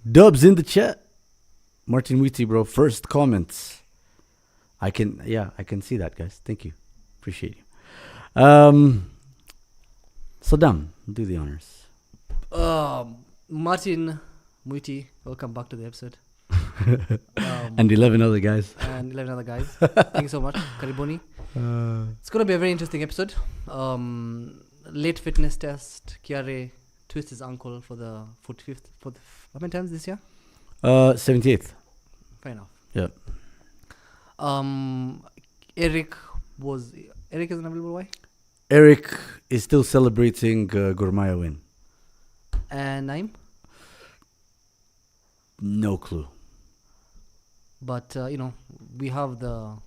Dubs in the chat. Martin Wheaty, bro. First comments. I can see that, guys. Thank you. Appreciate you. Saddam, do the honors. Martin Muiti, welcome back to the episode. And 11 other guys. And 11 other guys. Thank you so much. Karibuni. It's going to be a very interesting episode. Late fitness test. Kiarie twist his ankle for the 45th. How many times this year? 78th. Fair enough. Yeah. Eric isn't available. Why? Eric is still celebrating Gourmaya win. And Nayim? No clue. But we have the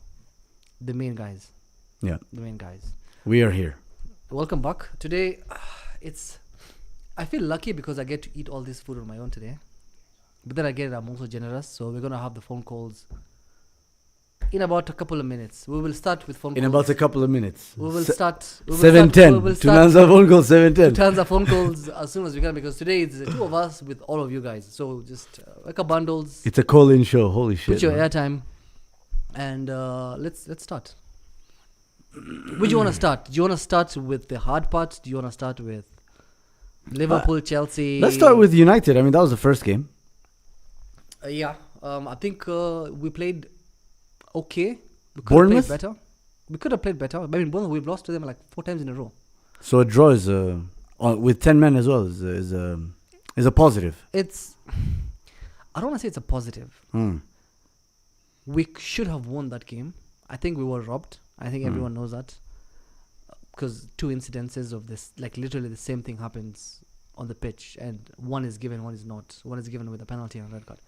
main guys. Yeah. The main guys. We are here. Welcome back. Today, I feel lucky because I get to eat all this food on my own today. But then again, I'm also generous. So we're going to have the phone calls in about a couple of minutes. We will start with phone calls. In about a couple of minutes. We will start. 7:10. To answer phone call, 7:10. To answer phone calls as soon as we can, because today it's the two of us with all of you guys. So just wake up bundles. It's a call-in show. Holy shit. Put your airtime. And let's start. Where do you want to start? Do you want to start with the hard part? Do you want to start with Liverpool, Chelsea? Let's start with United. I mean, that was the first game. I think we played okay. We could Bournemouth? have played better. We could have played better. I mean, Bournemouth, we've lost to them like 4 times in a row. So a draw is with 10 men as well is a positive. I don't want to say it's a positive. We should have won that game. I think we were robbed. I think everyone knows that. Because 2 incidences of this, like literally the same thing happens on the pitch, and one is given, one is not. One is given with a penalty and a red card.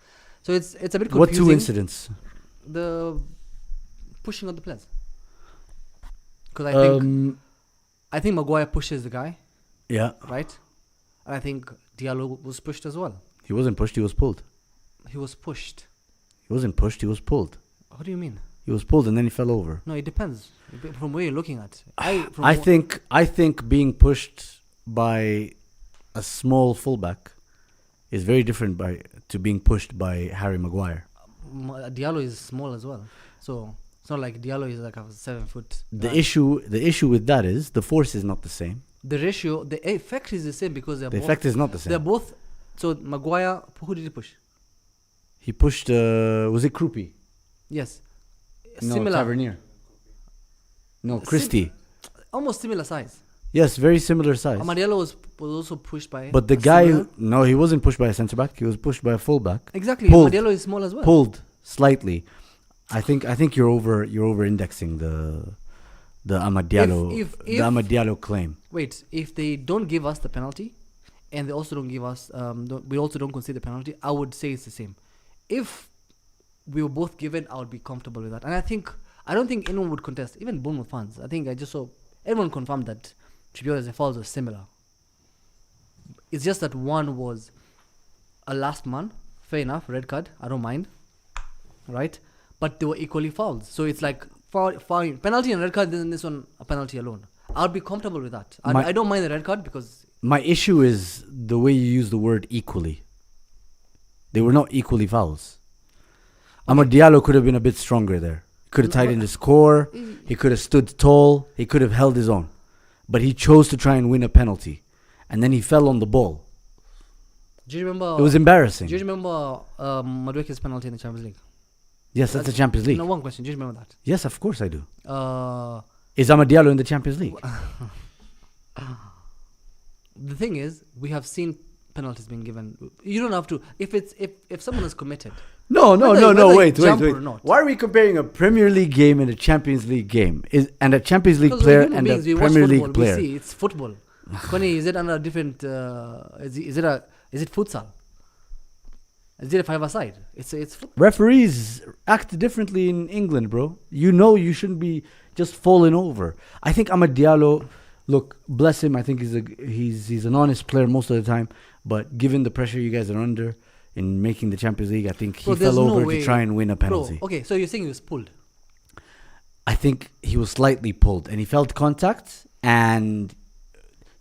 So it's a bit confusing. What 2 incidents? The pushing of the players. Because I think Maguire pushes the guy. Yeah. Right? And I think Diallo was pushed as well. He wasn't pushed, he was pulled. He was pushed. He wasn't pushed, he was pulled. What do you mean? He was pulled and then he fell over. No, it depends from where you're looking at. I think being pushed by a small fullback is very different to being pushed by Harry Maguire. Diallo is small as well, so it's not like Diallo is like a 7 foot. The issue with that is the force is not the same. The effect is the same because the effect is not the same. They're both. So Maguire, who did he push? He pushed. Was it Krupi? Yes. No, similar. Tavernier. No, Christie. Almost similar size. Yes, very similar size. Diallo was also pushed by. But the guy, he wasn't pushed by a centre back. He was pushed by a full back. Exactly. Pulled, Diallo is small as well. Pulled slightly. I think you're over indexing the Amad Diallo claim. Wait, if they don't give us the penalty, and they also don't give us, we also don't concede the penalty, I would say it's the same. If we were both given, I would be comfortable with that. And I don't think anyone would contest, even Bournemouth fans. I think I just saw everyone confirmed that Trippieri's fouls were similar. It's just that one was a last man, fair enough, red card, I don't mind, right? But they were equally fouls. So it's like foul, penalty and red card, then this one a penalty alone. I'll be comfortable with that. I don't mind the red card because... My issue is the way you use the word equally. They were not equally fouls. Amad Diallo could have been a bit stronger there. He could have tightened his core. He could have stood tall. He could have held his own. But he chose to try and win a penalty. And then he fell on the ball. Do you remember... It was embarrassing. Do you remember Madueke's penalty in the Champions League? Yes, that's the Champions League. No, one question. Do you remember that? Yes, of course I do. Is Amad Diallo in the Champions League? The thing is, we have seen penalties being given. You don't have to... If someone is committed... No, wait. Not. Why are we comparing a Premier League game and a Champions League game? And a Champions League player and a Premier League player? We see, it's football. Connie, is it under a different... Is it futsal? Is it a 5-a-side? It's football. Referees act differently in England, bro. You shouldn't be just falling over. I think Amad Diallo, look, bless him. I think he's an honest player most of the time. But given the pressure you guys are under in making the Champions League, I think he fell over to try and win a penalty. Bro, okay, so you're saying he was pulled? I think he was slightly pulled and he felt contact. And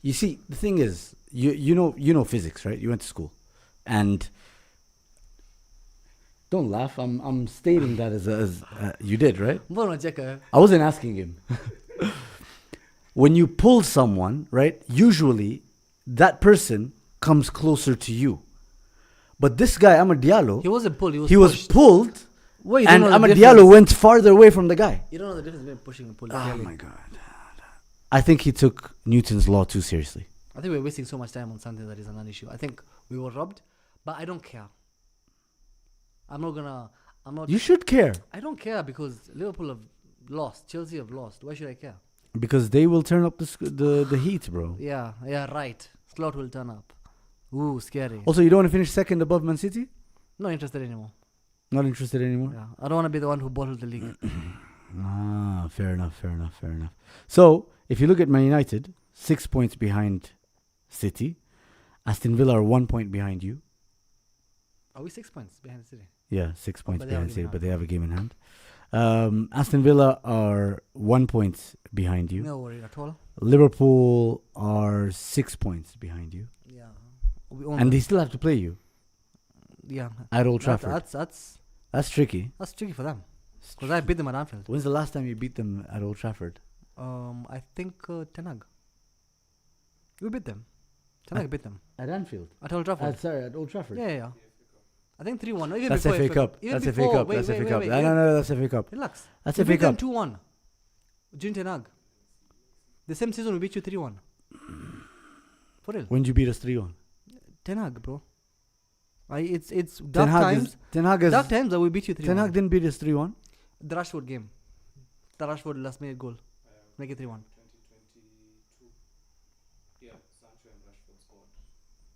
you see, the thing is, you know physics, right? You went to school. And Don't laugh. I'm stating that as you did, right? Mbona unacheka? I wasn't asking him. When you pull someone, right? Usually, that person comes closer to you. But this guy, Amad Diallo, He wasn't pulled. he was pushed. pulled, Wait, you don't and know the Amad difference. Diallo went farther away from the guy. You don't know the difference between pushing and pulling. Oh clearly. my god! I think he took Newton's law too seriously. I think we're wasting so much time on something that is a non-issue. I think we were robbed, but I don't care. I'm not. You should care I don't care because Liverpool have lost. Chelsea have lost. Why should I care? because they will turn up the heat, bro. Yeah, right. Slot will turn up. Ooh, scary. Also, you don't want to finish second above Man City? Not interested anymore. Not interested anymore? Yeah, I don't want to be the one who bottled the league. Fair enough. So, if you look at Man United, 6 points behind City. Aston Villa are 1 point behind you. Are we 6 points behind City? Yeah, 6 points but they have behind a game City, in but they have a game in hand. Aston Villa are 1 point behind you. No worry at all. Liverpool are 6 points behind you. Yeah. We own And them. they still have to play you Yeah. at Old Trafford. That's tricky. tricky for them. Because I beat them at Anfield. When's the last time you beat them at Old Trafford? I think Ten Hag. We beat them. Ten Hag beat them At Anfield? at Old Trafford. At Old Trafford? Yeah. I think 3-1. Even That's before FA Cup. even That's FA before- Cup. wait, That's wait, FA wait, Cup. wait, No, that's FA Cup. Relax. That's We FA beat them Cup. 2-1. During Ten Hag. The same season we beat you 3-1. For real. When did you beat us 3-1? Ten Hag, bro. It's dark times. Ten Hag Dark times that we beat you 3-1. Ten Hag didn't beat us 3-1. The Rashford game. The Rashford last minute goal. Make it 3-1. 2022. Yeah, Sancho and Rashford scored.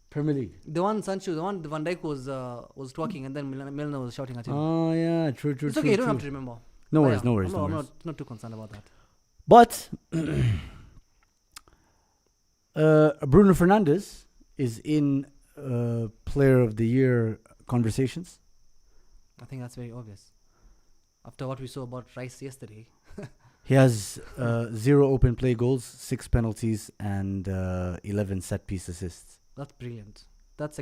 Premier League. The one Sancho, the one Van Dijk was talking and then Milner was shouting at him. Oh yeah, true. It's okay, you don't have to remember. No But worries, yeah, no worries, no I'm worries. not too concerned about that. But Bruno Fernandes is in Player of the Year conversations. I think that's very obvious. After what we saw about Rice yesterday. He has 0 open play goals, 6 penalties, and 11 set piece assists. That's brilliant. That's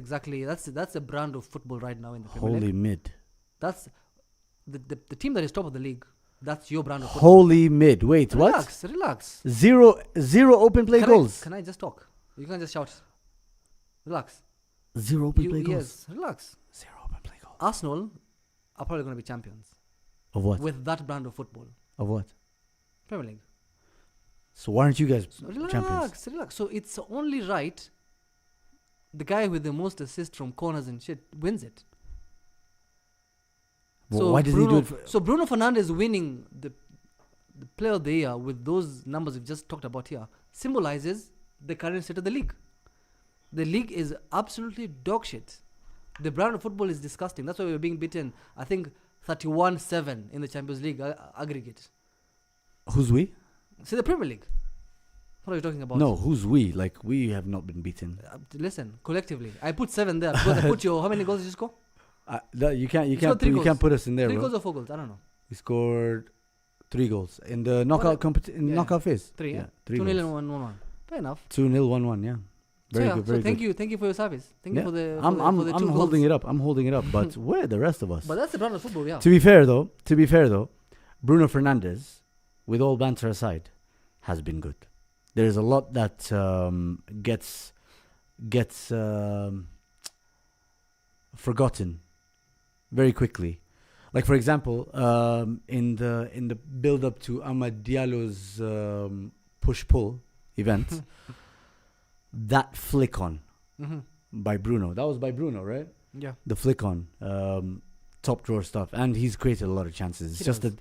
a brand of football right now in the Premier Holy League. mid. That's the team that is top of the league. That's your brand of football. Holy mid. Wait, what? Relax. Zero open play goals. Can I just talk? You can't just shout. Relax. 0 open play goals. Yes, relax. 0 open play goals. Arsenal are probably going to be champions Of what? with that brand of football. Of what? Premier League. So why aren't you guys Relax, champions? relax. So it's only right. The guy with the most assists from corners and shit wins it. Well, why does he do it? So Bruno Fernandes winning the Player of the Year with those numbers we've just talked about here symbolizes the current state of the league. The league is absolutely dog shit. The brand of football is disgusting. That's why we're being beaten, I think, 31-7 in the Champions League aggregate. Who's we? See the Premier League. What are you talking about? No, who's we? Like, we have not been beaten. Listen, collectively. I put 7 there because I put you. How many goals did you score? You can't scored 3 goals. put us in there, 3 bro. goals or 4 goals? I don't know. We scored 3 goals in the knockout knockout phase. 3, yeah. 3 2-0 goals. and 1-1. Fair enough. 2-0, 1-1, yeah. Very good, very thank good. you for your service. Thank you for the. I'm for the 2 holding goals. it up. I'm holding it up. But where are the rest of us? But that's the brand of football, yeah. To be fair though, Bruno Fernandes, with all banter aside, has been good. There is a lot that gets forgotten very quickly. Like for example, in the build up to Amad Diallo's push pull event, that flick on by Bruno. That was by Bruno, right? Yeah. The flick on, top drawer stuff, and he's created a lot of chances. It's just that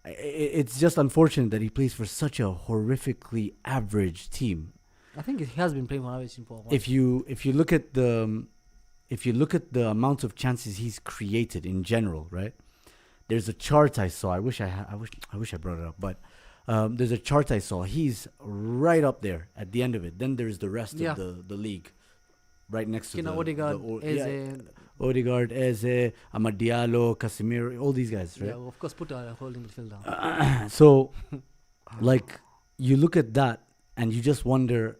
it's just unfortunate that he plays for such a horrifically average team. I think he has been playing for an average team for a while. If you look at the amount of chances he's created in general, right? There's a chart I saw. I wish I brought it up, but there's a chart I saw. He's right up there at the end of it. Then there's the rest of the league, right next to Odegaard, Eze, Amad Diallo, Casemiro, all these guys, right? Yeah, of course, put a holding midfielder. So, like, you look at that and you just wonder,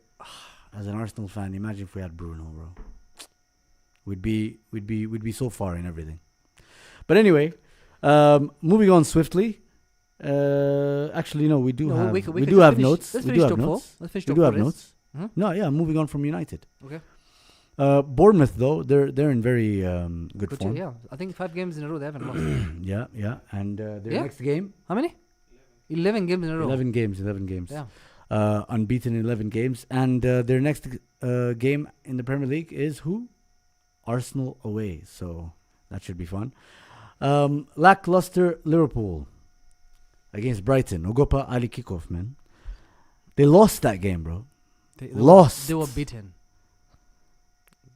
as an Arsenal fan, imagine if we had Bruno, bro. We'd be so far in everything. But anyway, moving on swiftly. Actually, no, we do No, have we we can do just have finish- notes. let's We finish do have top four. notes. Let's finish We top do have four, notes. Hmm? No, yeah, moving on from United. Okay. Bournemouth though, they're in very good Good form. yeah. I think 5 games in a row they haven't lost. Yeah, yeah, and their Yeah? next game, How many? 11 games in a row. 11 games. Yeah. Unbeaten in 11 games, and their next game in the Premier League is who? Arsenal away, so that should be fun. Lackluster Liverpool against Brighton. Ogopa Ali kickoff, man. They lost that game, bro. They Lost. They were beaten.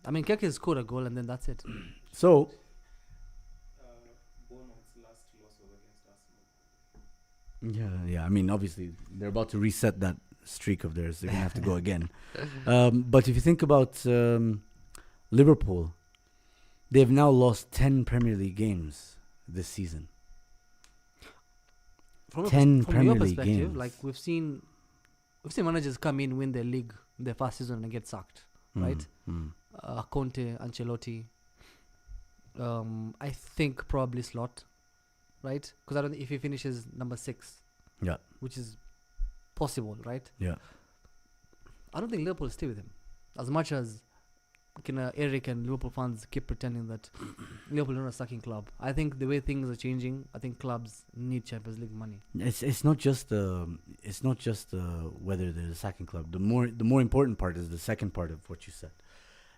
I mean, Kiarie scored a goal and then that's it. So, Bournemouth's last loss was against Arsenal. yeah. I mean, obviously, they're about to reset that streak of theirs. They're going to have to go again. But if you think about Liverpool, they've now lost 10 Premier League games this season. From 10 from Premier your League perspective, games. like we've seen managers come in, win their league, their first season and get sacked, right? Conte, Ancelotti. I think probably Slot, right? Because I don't think if he finishes number 6, Yeah. which is possible, right? Yeah. I don't think Liverpool will stay with him. As much as Eric and Liverpool fans keep pretending that Liverpool are not a sucking club. I think the way things are changing, I think clubs need Champions League money. It's not just whether they're a second club. The more important part is the second part of what you said.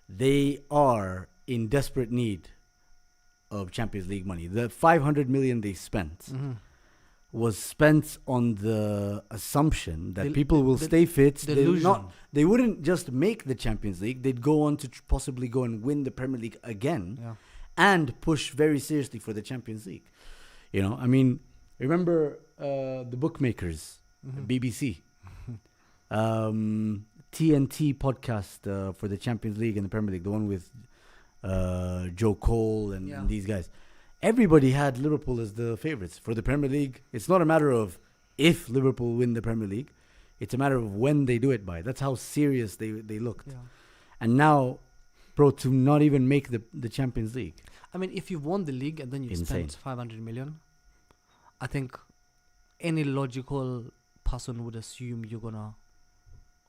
They are in desperate need of Champions League money. The 500 million they spent was spent on the assumption that people will stay fit. They wouldn't just make the Champions League. They'd go on to possibly go and win the Premier League again, and push very seriously for the Champions League. You know, I mean, remember the bookmakers, BBC, TNT podcast for the Champions League and the Premier League, the one with Joe Cole and these guys. Everybody had Liverpool as the favourites for the Premier League. It's not a matter of if Liverpool win the Premier League. It's a matter of when they do it by. That's how serious they looked. Yeah. And now, bro, to not even make the Champions League. I mean, if you've won the league and then you spent 500 million, I think any logical person would assume you're going to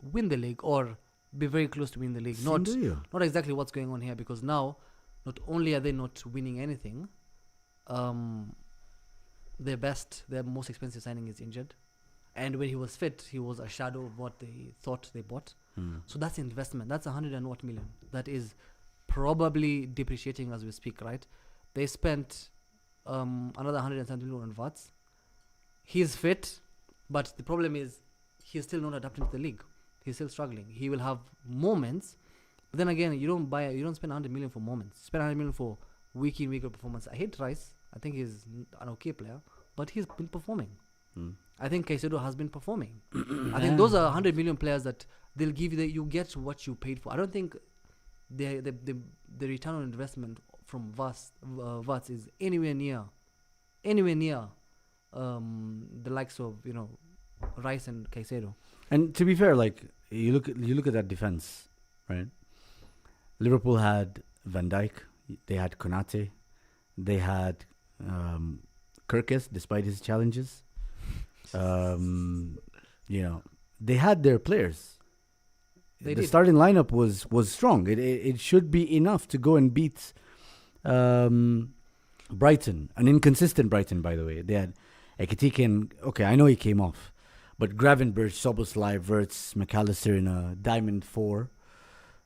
win the league or be very close to winning the league. Not exactly what's going on here, because now, not only are they not winning anything, their most expensive signing is injured, and when he was fit, he was a shadow of what they thought they bought. So that's investment. That's 100 and what million. That is probably depreciating as we speak, right? They spent another 170 million on VATs. He's fit, but the problem is he's still not adapting to the league. He's still struggling. He will have moments, but then again, you don't spend 100 million for moments. Spend 100 million for week in, week out performance. I hate Rice. I think he's an okay player, but he's been performing. I think Caicedo has been performing. I think those are 100 million players that they'll give you. You get what you paid for. I don't think the return on investment from VATs is anywhere near the likes of Rice and Caicedo. And to be fair, like you look at that defense, right? Liverpool had Van Dijk, they had Konate, they had Kirkes, despite his challenges. They had their players. The starting lineup was strong. It should be enough to go and beat Brighton, an inconsistent Brighton, by the way. They had Ekitike and I know he came off, but Gravenberch, Szoboszlai, Wirtz, McAllister in a diamond 4,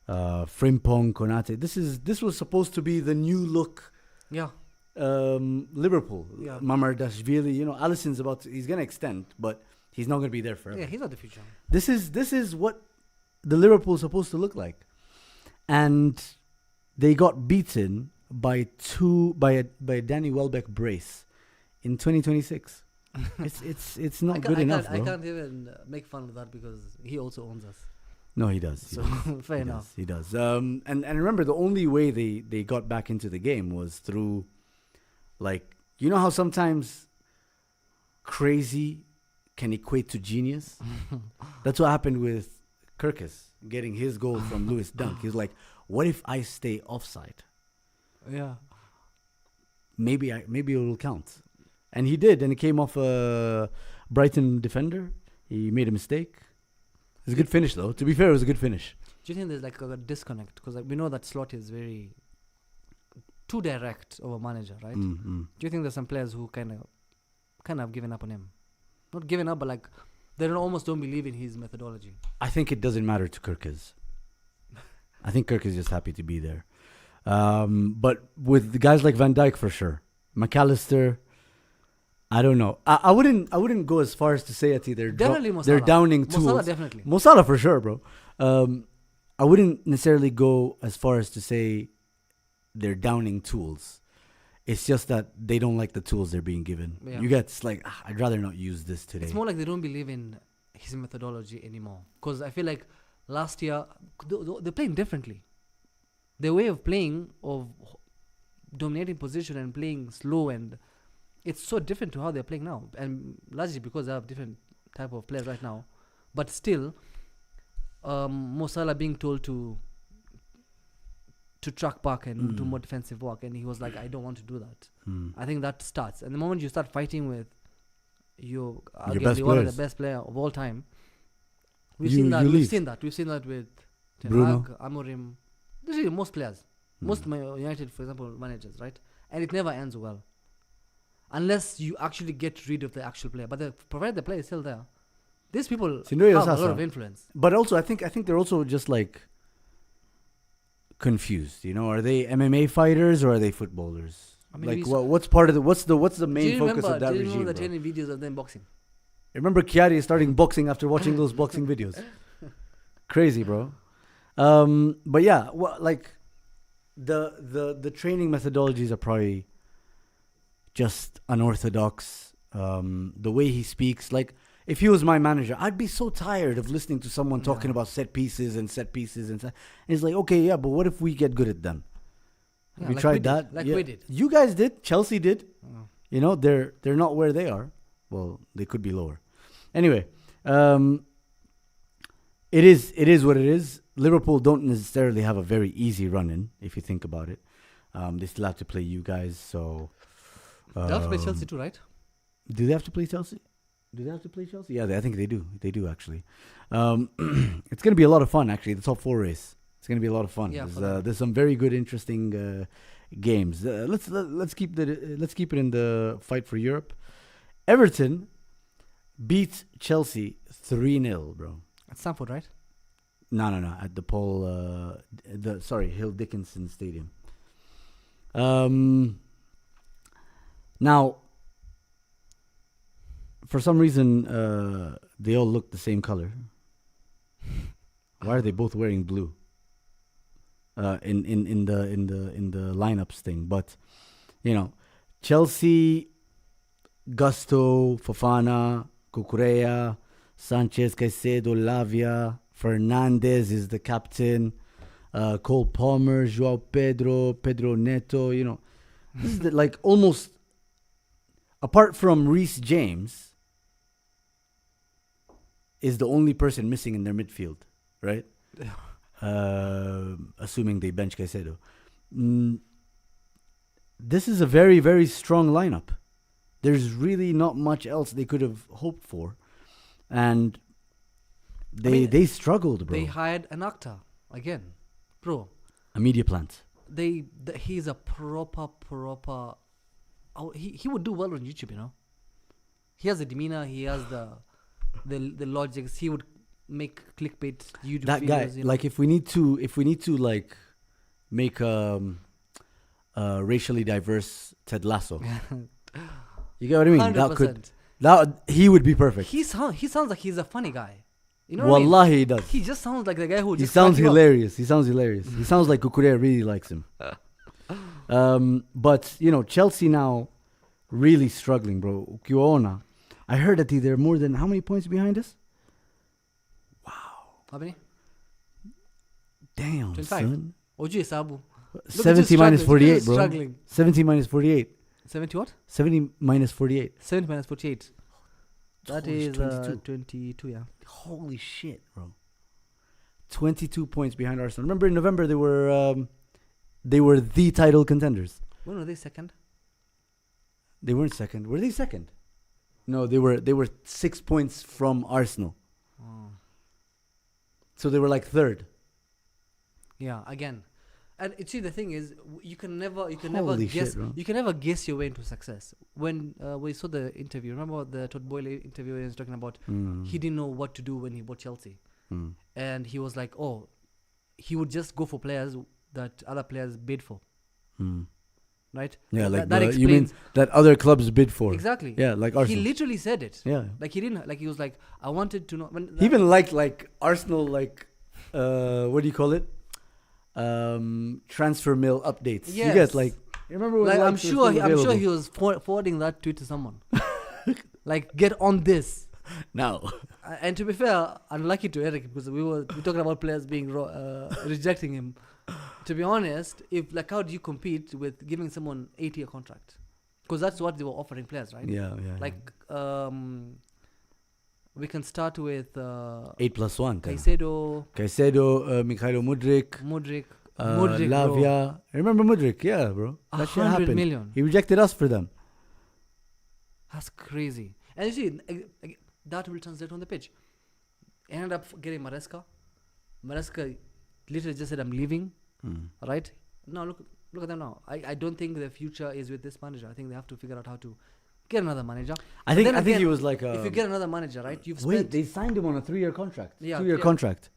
Frimpong, Konate. This was supposed to be the new look. Yeah. Liverpool. Yeah. Mamardashvili. Alisson's he's gonna extend, but he's not gonna be there forever. Yeah, he's not the future. This is what the Liverpool is supposed to look like, and they got beaten by a Danny Welbeck brace in 2026. It's not good enough. I can't even make fun of that because he also owns us. No, he does. So fair enough. He does. And remember, the only way they got back into the game was through, how sometimes crazy can equate to genius. That's what happened with Kirkes getting his goal from Lewis Dunk. He's like, what if I stay offside? Yeah. maybe it will count. And he did, and it came off a Brighton defender. He made a mistake. It was a good finish, though. To be fair, it was a good finish. Do you think there's like a disconnect? Because like, we know that Slot is very too direct of a manager, right? Do you think there's some players who kind of have given up on him? Not given up, but like they almost don't believe in his methodology. I think it doesn't matter to Kirkes. I think Kirk is just happy to be there. But with the guys like Van Dijk, for sure. McAllister, I don't know. I wouldn't go as far as to say they're downing tools. Mo Salah definitely. Mo Salah for sure, bro. I wouldn't necessarily go as far as to say they're downing tools. It's just that they don't like the tools they're being given. Yeah. You get, it's like, I'd rather not use this today. It's more like they don't believe in his methodology anymore. Because I feel like last year, they're playing differently. Their way of playing, of dominating position and playing slow, and it's so different to how they're playing now. And largely because they have different type of players right now. But still, Mo Salah being told to track back and do more defensive work, and he was like, I don't want to do that. I think that starts. And the moment you start fighting with your arguably one of the best player of all time, we've seen that with Ten Bruno. Hag, Amorim, literally most players, most United, for example, managers, right? And it never ends well unless you actually get rid of the actual player. But provided the player is still there, these people have a lot of influence. But also, I think they're also just like confused. You know, are they MMA fighters or are they footballers? I mean, like, what's part of what's the main focus of that regime? Do you remember the training videos of them boxing? Remember Kiarie starting boxing after watching those boxing videos? Crazy, bro. But yeah, like the training methodologies are probably just unorthodox. The way he speaks, like, if he was my manager, I'd be so tired of listening to someone talking about set pieces. And it's like, okay, yeah, but what if we get good at them? Yeah, we like tried that. We did. You guys did. Chelsea did. You know, they're not where they are. Well, they could be lower. Anyway, it is what it is. Liverpool don't necessarily have a very easy run-in, if you think about it. They still have to play you guys, so... they have to play Chelsea too, right? Do they have to play Chelsea? Yeah, I think they do. They do, actually. It's going to be a lot of fun, actually. The top 4 race. It's going to be a lot of fun. Yeah, there's some very good, interesting games. Let's keep it in the fight for Europe. Everton beat Chelsea 3-0, bro. At Stamford, right? No. At the Hill Dickinson Stadium. Now, for some reason, they all look the same color. Why are they both wearing blue? In the lineups thing, but you know, Chelsea, Gusto, Fofana, Cucurella, Sanchez, Caicedo, Lavia, Fernandez is the captain, Cole Palmer, Joao Pedro Neto. You know, this is like almost apart from Reece James, is the only person missing in their midfield, right? Assuming they bench Caicedo. This is a very, very strong lineup. There's really not much else they could have hoped for. And they struggled, bro. They hired an actor again, bro. A media plant. He's a proper. He would do well on YouTube, you know. He has the demeanor. He has the logics. He would make clickbait YouTube that videos. Guy, you know? like if we need to like make a racially diverse Ted Lasso. You get what I mean? 100%. He would be perfect. He sounds like he's a funny guy. You know Wallahi, what I mean? he does. He just sounds like the guy who. He sounds hilarious. He sounds like Cucurella really likes him. But you know, Chelsea now really struggling, bro. Kiona, I heard that they're more than how many points behind us? Wow. How many? Damn, 25. son. Oji Sabu. 70 minus 48, bro. Struggling. 70 minus 48. 70 what? 70 minus 48. 70 minus 48. That is 22. 22, yeah. Holy shit, bro. 22 points behind Arsenal. Remember in November they were the title contenders. When were they second? They weren't second. Were they second? No, they were 6 points from Arsenal. Oh. So they were like third. Yeah, again. And see, the thing is, you can never Holy guess. shit, bro. You can never guess your way into success. When we saw the interview, remember the Todd Boyle interview? He was talking about he didn't know what to do when he bought Chelsea, and he was like, "Oh, he would just go for players that other players bid for." Right? Yeah, like that you mean explains that other clubs bid for? exactly. Yeah, like He Arsenal. literally said it. Yeah. Like he didn't. Like he was like, "I wanted to know." When He even like Arsenal, like what do you call it? Transfer mill updates. You Yes. get like, you remember when like I'm Leipzig sure was I'm sure available? he was forwarding that tweet to someone. Like, get on this. Now. And to be fair, unlucky to Eric because we were talking about players being rejecting him. To be honest, if like how do you compete with giving someone 8-year contract? Because that's what they were offering players, right? Yeah. Like we can start with 8+1. Caicedo, Mikhailo Mudryk, Mudryk, Lavia. Remember Mudryk? Yeah, bro. That shit 100 happened. million. He rejected us for them. That's crazy. And you see, that will translate on the pitch. Ended up getting Maresca. Maresca literally just said, "I'm leaving." Right? Now look at them now. I don't think the future is with this manager. I think they have to figure out how to get another manager. I Then think again, he was like if you get another manager, right? You've spent wait, they signed him on a 3-year contract. Yeah, 2-year yeah. contract.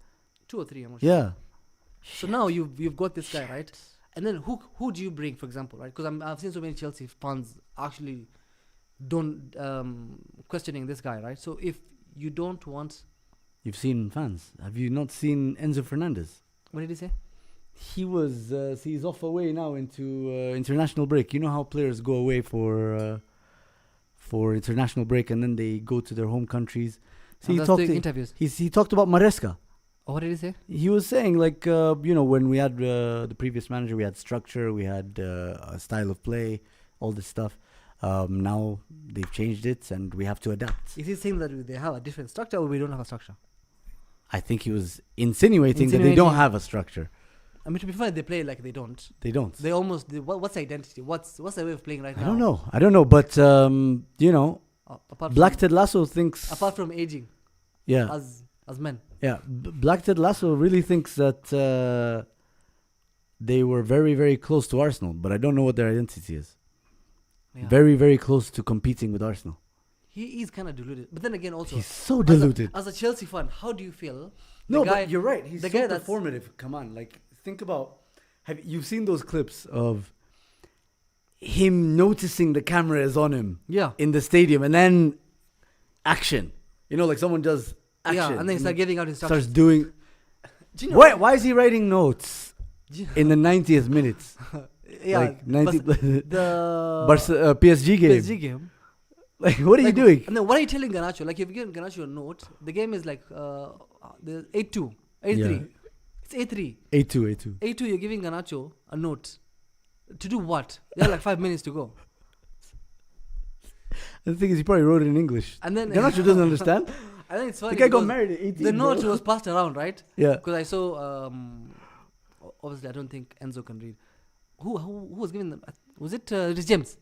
2 or 3. I'm not sure. Yeah. So now you've got this guy, right? And then who do you bring, for example, right? Because I've seen so many Chelsea fans actually don't questioning this guy, right? So if you don't want, You've seen fans. Have you not seen Enzo Fernandez? what did he say? He was he's off away now into international break. You know how players go away for international break and then they go to their home countries. So And he that's doing interviews. he talked about Maresca. Oh, what did he say? He was saying like when we had the previous manager, we had structure, we had a style of play, all this stuff. Now they've changed it and we have to adapt. Is he saying that they have a different structure or we don't have a structure? I think he was insinuating that they don't have a structure. I mean, to be fair, they play like they don't. They don't. They almost. What's the identity? What's the way of playing right now? I don't know. But Apart Black from, Ted Lasso thinks. apart from aging, Yeah, as men. yeah. Black Ted Lasso really thinks that they were very, very close to Arsenal, but I don't know what their identity is. Yeah. Very, very close to competing with Arsenal. He is kind of deluded. But then again, also He's so deluded. as a Chelsea fan, how do you feel? No, the guy, but you're right. He's the so guy that's performative. Come on, like think about. You've seen those clips of him noticing the camera is on him yeah, in the stadium, and then action. You know, like someone does action, yeah, and then he starts giving out starts instructions. doing. Do you know Why is he writing notes in the 90th minutes? yeah, like 90 the PSG game. PSG game. Like, what are you Like, doing? And then what are you telling Garnacho? Like, if you give Garnacho a note, the game is like the 8-2, 8-3. Yeah. It's 8-3. 8-2. 8-2, you're giving Garnacho a note. To do what? There are like 5 minutes to go. The thing is, he probably wrote it in English. And then Garnacho doesn't understand. I think it's The funny. guy got because married at 18. The bro. note was passed around, right? Yeah. Because I saw, obviously, I don't think Enzo can read. Who was giving them? Was it James?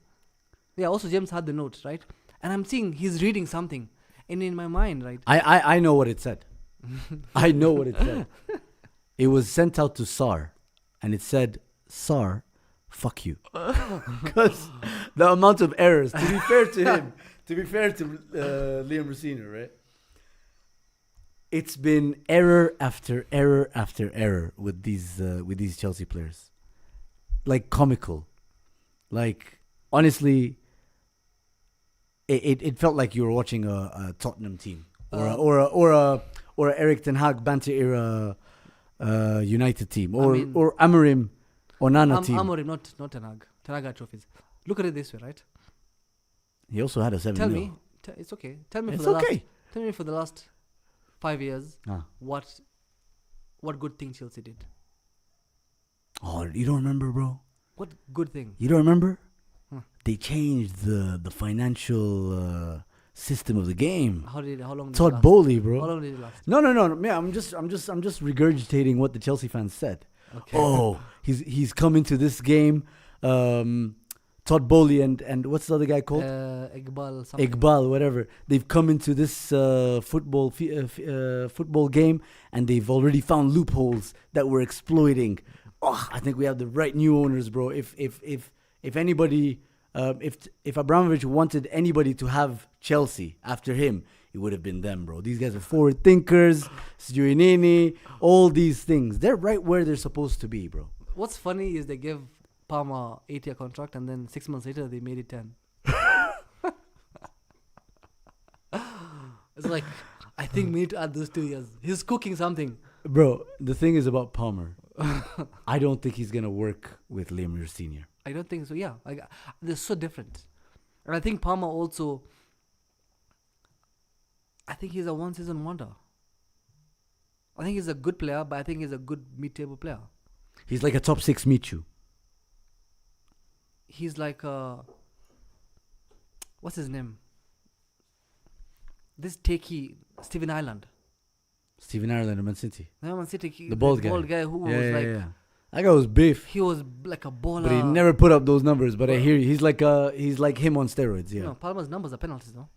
Yeah, also James had the note, right? And I'm seeing he's reading something. And in my mind, right? I know what it said. I know what it said. It was sent out to Sar. And it said, Sar, fuck you. Because the amount of errors, to be fair to him, to be fair to Liam Rossini, right? It's been error after error after error with these Chelsea players. Like comical. Like, honestly, it felt like you were watching a Tottenham team or a Eric Ten Hag banter era United team or Amorim Onana team. Amorim, not Ten Hag. Ten Hag had trophies. Look at it this way, right? He also had a 7-0. Tell me, it's okay. Tell me It's for the okay. last. Tell me for the last 5 years what good thing Chelsea did. Oh, you don't remember, bro? What good thing? You don't remember? Huh. They changed the financial system of the game. How long did it Todd last? Bowley, bro. How long did it last? No. Yeah, I'm just regurgitating what the Chelsea fans said. Okay. Oh, he's come into this game Todd Bowley and what's the other guy called? Iqbal something. Iqbal, whatever. They've come into this football game and they've already found loopholes that we're exploiting. Oh, I think we have the right new owners, bro. If anybody, if Abramovich wanted anybody to have Chelsea after him, it would have been them, bro. These guys are forward thinkers, Sjuinini, all these things. They're right where they're supposed to be, bro. What's funny is they give Palmer 8-year contract and then 6 months later they made it 10. It's like, I think we need to add those 2 years. He's cooking something. Bro, the thing is about Palmer, I don't think he's going to work with Liam Muir Sr. I don't think so, yeah. Like, they're so different. And I think Palmer also, I think he's a one-season wonder. I think he's a good player, but I think he's a good mid-table player. He's like a top 6 Michu. He's like what's his name? This techie Stephen Ireland. Stephen Ireland of Man City. No, Man City. The bald guy. Who was like. Yeah. That guy was beef. He was like a baller. But he never put up those numbers. But I hear you. He's like him on steroids. Yeah. No, Palmer's numbers are penalties, though.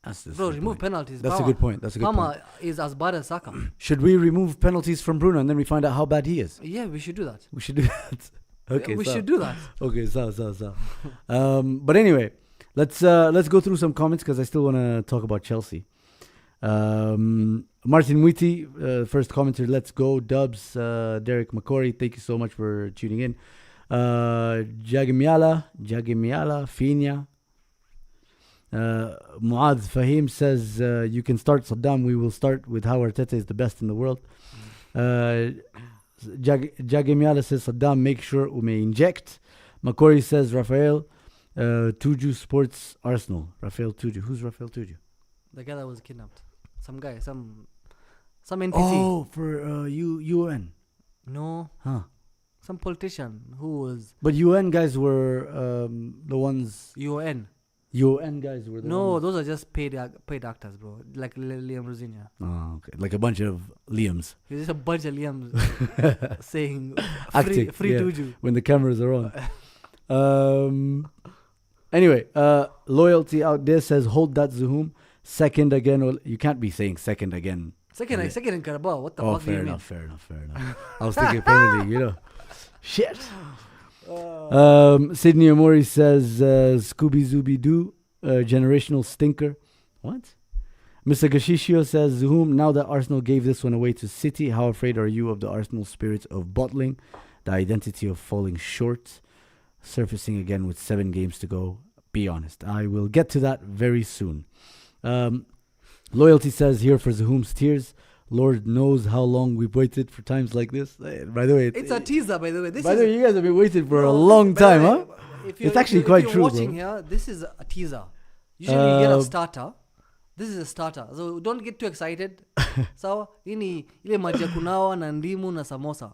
That's Bro, remove penalties. That's a good point. That's a good point. Palmer is as bad as Saka. Should we remove penalties from Bruno and then we find out how bad he is? Yeah, we should do that. We should do that. Okay, we should do that. Okay, so. But anyway, let's go through some comments because I still want to talk about Chelsea. Martin Witty, first commenter, let's go. Dubs, Derek McCory, thank you so much for tuning in. Jagimiala, Finia. Muad Fahim says, you can start Saddam. We will start with how Arteta is the best in the world. Jagimiala says, Saddam, make sure we inject. Makori says, Rafael Tuju Sports Arsenal. Rafael Tuju. Who's Rafael Tuju? The guy that was kidnapped. Some guy, some NPC. Oh, for UN. No. Huh. Some politician who was... But UN guys were the ones... UN guys were the No, ones... those are just paid actors, bro. Like Liam Rosinia. Oh, okay. Like a bunch of Liams. It's just a bunch of Liams saying free yeah, Tuju. when the cameras are on. Anyway, Loyalty out there says, hold that Zuhum. Second again. Well, you can't be saying second again. Second in Carabao. What the fuck do you mean? Fair enough. I was thinking Premier League, you know. Shit. Sydney Amori says, Scooby Zooby Doo, generational stinker. What? Mr. Gashishio says, Zuhum, now that Arsenal gave this one away to City, how afraid are you of the Arsenal spirit of bottling, the identity of falling short, surfacing again with 7 games to go? Be honest. I will get to that very soon. Loyalty says, here for Zuhum's tears. Lord knows how long we've waited for times like this. By the way, it's a teaser, by the way. By the way, you guys have been waiting for a long time, huh? It's actually quite true, if you're watching here, this is a teaser. Usually you get a starter. This is a starter. So don't get too excited. So, ile maji ya kunawa na ndimu na samosa.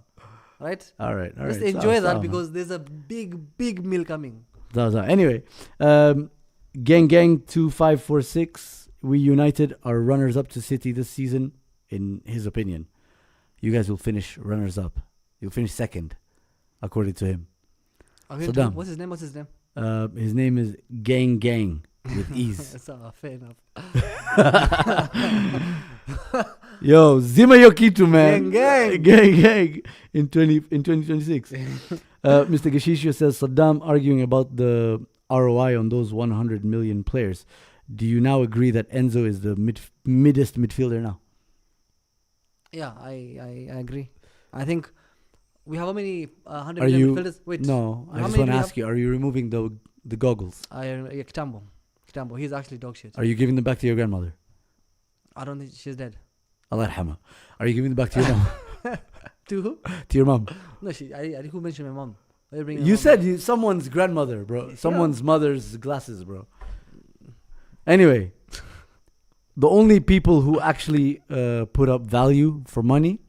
Right? All right. Just enjoy that because there's a big meal coming. Anyway, Gang 2546, we United are runners up to City this season. In his opinion, you guys will finish runners up. You'll finish second, according to him. Saddam. What's his name? His name is Gang with ease. Fair enough. Yo, Zima Yokitu, man. Gang. In 2026. Mr. Gashishio says, Saddam arguing about the ROI on those 100 million players. Do you now agree that Enzo is the middest midfielder now? Yeah, I agree. I think we have how many 100 Are million you, midfielders? Wait. No, I just want to ask you, are you removing the goggles? Kitambo, he's actually dog shit. Are you giving them back to your grandmother? I don't think she's dead. Allah yarhamha. Are you giving them back to your mom? To who? To your mom. No, who mentioned my mom? You said someone's grandmother, bro. Someone's mother's glasses, bro. Anyway, the only people who actually put up value for money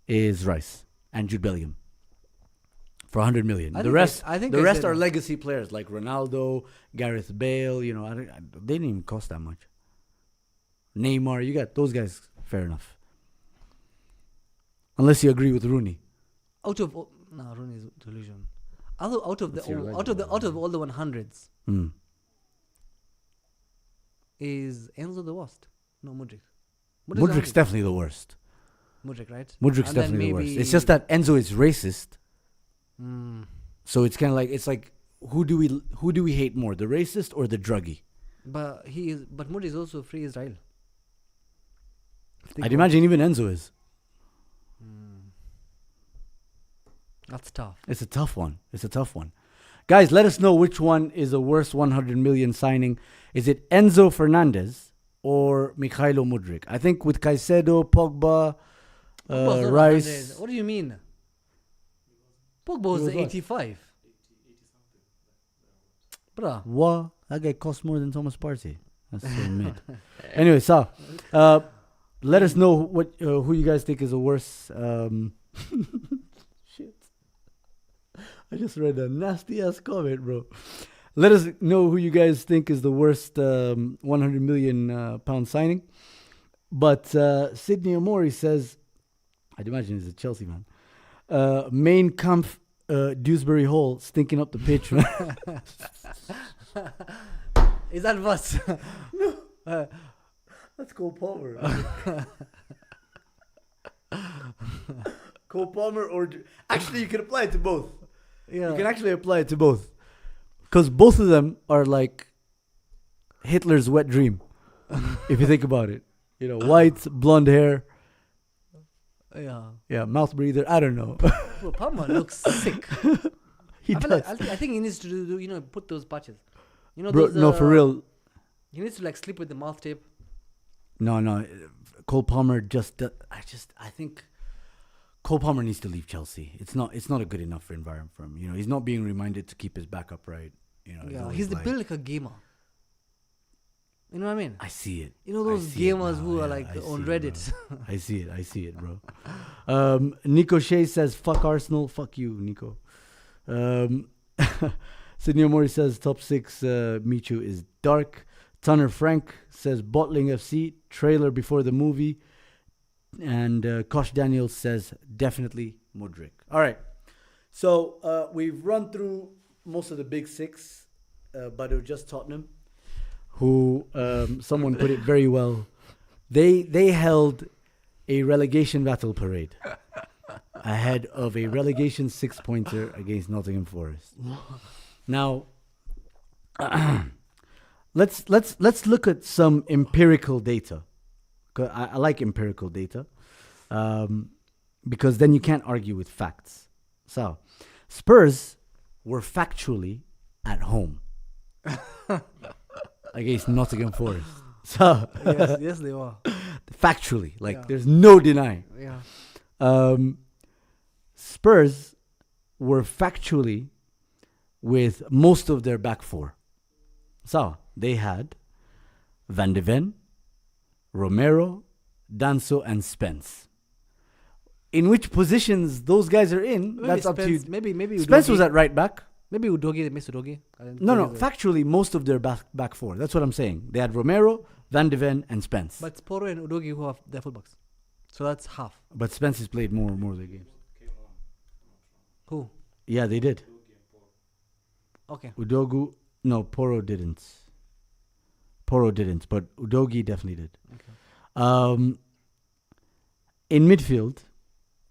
is Rice and Jude Bellingham for 100 million. The rest are legacy players like Ronaldo, Gareth Bale. You know, they didn't even cost that much. Neymar, you got those guys. Fair enough. Unless you agree with Rooney. Rooney is delusion. Out of What's your out of all the 100s, Mm. is Enzo the worst? No, Mudrik. Mudrik's definitely the worst. Mudrik, right? Mudrik's And then definitely the worst. maybe- It's just that Enzo is racist, Mm. so it's kind of like who do we hate more, the racist or the druggie? But Mudrik is also free Israel. Think I'd about imagine even Enzo is. That's tough. It's a tough one. Guys, let us know which one is the worst 100 million signing. Is it Enzo Fernandez or Mikhailo Mudrik? I think with Caicedo, Pogba, Pogba's not Rice. 100. What do you mean? Pogba was He was what? 85. Bruh. What? That guy costs more than Thomas Partey. That's so mid. Anyway, so let us know what who you guys think is the worst. Shit. I just read a nasty ass comment, bro. Let us know who you guys think is the worst 100 million pound signing. But Sydney Amori says, I'd imagine he's a Chelsea man. Main Kampf Dewsbury Hall stinking up the pitch. Is that Voss? That's Cole Palmer. Cole Palmer or... Actually, you can apply it to both. Yeah. You can actually apply it to both. Because both of them are like Hitler's wet dream. If you think about it. You know, white, blonde hair. Yeah. Mouth breather. I don't know. Bro, Palmer looks sick. He I feel does. like, I think he needs to do, put those patches. You know, Bro, those, no, for real. He needs to like sleep with the mouth tape. No. Cole Palmer I think Cole Palmer needs to leave Chelsea. It's not a good enough environment for him. You know, he's not being reminded to keep his back upright. You know, Yeah, always he's like, built like a gamer. You know what I mean? I see it. You know those I see it gamers now, who are yeah, like I on see it, Reddit. bro. I see it, bro. Nico Shea says, fuck Arsenal. Fuck you, Nico. Sydney Omori says, top 6 Michu is dark. Tanner Frank says, Bottling FC, trailer before the movie. And Kosh Daniels says, definitely Mudrik. All right. So we've run through most of the big 6, but it was just Tottenham, who someone put it very well. They held a relegation battle parade ahead of a relegation 6-pointer against Nottingham Forest. Now, let's look at some empirical data. 'Cause I like empirical data because then you can't argue with facts. So, Spurs were factually at home against Nottingham Forest. So, yes, they were. factually, like Yeah. there's no denying. Yeah. Spurs were factually with most of their back four. So they had Van de Ven, Romero, Danso, and Spence. In which positions those guys are in, Maybe that's up to you. Spence- Maybe Spence Udogie- was at right back. Maybe Udogie, they missed Udogie. No, factually, most of their back four. That's what I'm saying. They had Romero, Van de Ven, and Spence. But it's Poro and Udogie who have their fullbacks. So that's half. But Spence has played more of the games. Who? Yeah, they did. Okay. Udogu, no, Poro didn't, but Udogie definitely did. Okay. In midfield,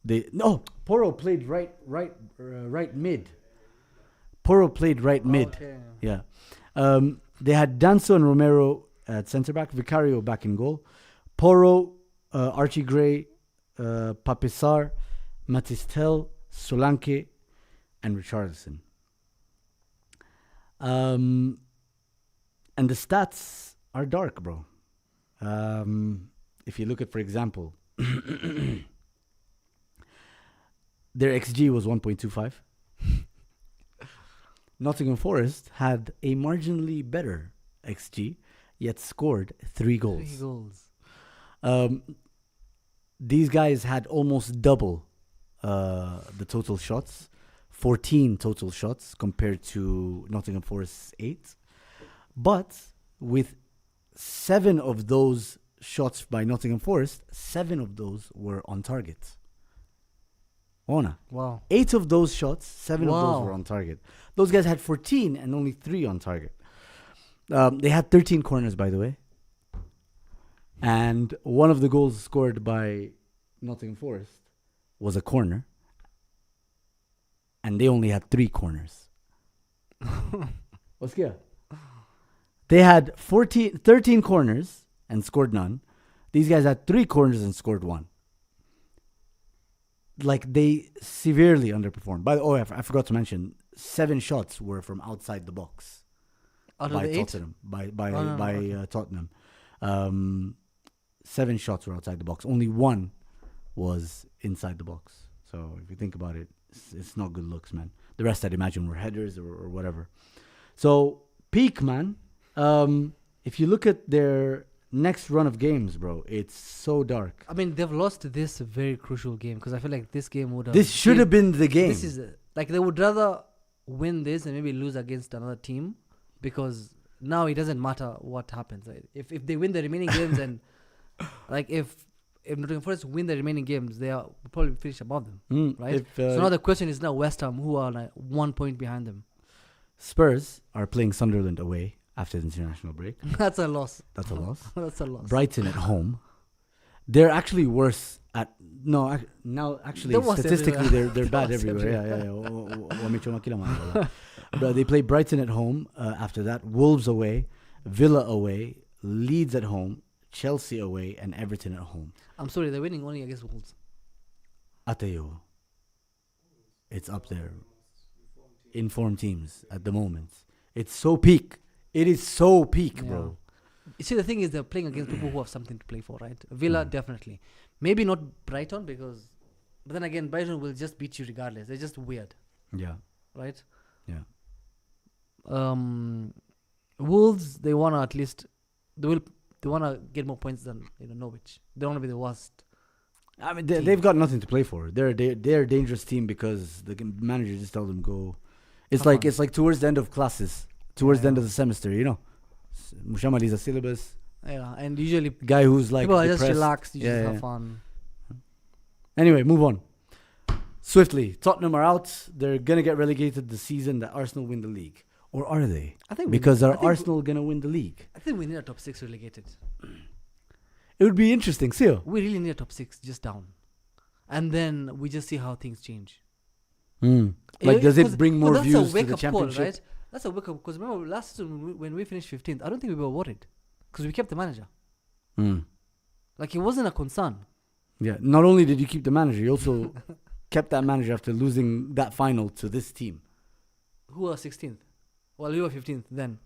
Poro played right mid. Poro played right mid. Okay. Yeah. They had Danso and Romero at centre back, Vicario back in goal, Poro, Archie Gray, Papisar, Matistel, Solanke, and Richarlison. And the stats are dark, bro. If you look at, for example, their XG was 1.25. Nottingham Forest had a marginally better XG, yet scored 3 goals. 3 goals. These guys had almost double the total shots, 14 total shots compared to Nottingham Forest's 8. But with 7 of those shots by Nottingham Forest, 7 of those were on target. Ona. Wow. 8 of those shots, 7 of those Wow. were on target. Those guys had 14 and only 3 on target. They had 13 corners, by the way. And one of the goals scored by Nottingham Forest was a corner. And they only had 3 corners. What's good? They had 13 corners and scored none. These guys had 3 corners and scored 1. Like, they severely underperformed. By the way, I forgot to mention, 7 shots were from outside the box. Out of By the 8? Tottenham. By okay. Tottenham. 7 shots were outside the box. Only 1 was inside the box. So if you think about it, it's not good looks, man. The rest, I'd imagine, were headers or whatever. So, peak, man. If you look at their next run of games, bro, it's so dark. I mean, they've lost this very crucial game because I feel like this game would have... This should have been the game. This is... like, they would rather win this and maybe lose against another team because now it doesn't matter what happens. Right? If they win the remaining games and... like, if Nottingham Forest win the remaining games, they are probably finish above them, right? So now the question is now West Ham, who are like 1 point behind them. Spurs are playing Sunderland away after the international break. That's a loss. That's a loss. That's a loss. Brighton at home. They're actually worse at... No, now actually, They're worse statistically, everywhere. they're bad They're worse everywhere. Yeah. But they play Brighton at home after that. Wolves away. Villa away. Leeds at home. Chelsea away. And Everton at home. I'm sorry, they're winning only against Wolves. Atayo. It's up there. Informed teams at the moment. It's so peak. It is so peak, bro. You see, the thing is they're playing against people who have something to play for, right? Villa, definitely. Maybe not Brighton because... But then again, Brighton will just beat you regardless. They're just weird. Yeah. Right? Yeah. Wolves, they want to at least... They want to get more points than Norwich. They want to be the worst. I mean, they've got nothing to play for. They're a dangerous team because the manager just tells them go. It's like towards the end of classes, towards the end of the semester, Mushamali is a syllabus. Yeah, and usually guy who's like people are depressed. just relaxed. You just have fun. Anyway, move on. Swiftly, Tottenham are out. They're gonna get relegated the season that Arsenal win the league, or are they? I think because Arsenal gonna win the league? I think we need a top 6 relegated. It would be interesting. See, we really need a top 6 just down, and then we just see how things change. Like, does it bring more views to the championship? Right? That's a wake up. Because remember last season when we finished 15th, I don't think we were worried because we kept the manager. Like, it wasn't a concern. Yeah. Not only did you keep the manager, you also kept that manager after losing that final to this team. Who were 16th? Well, you were 15th then.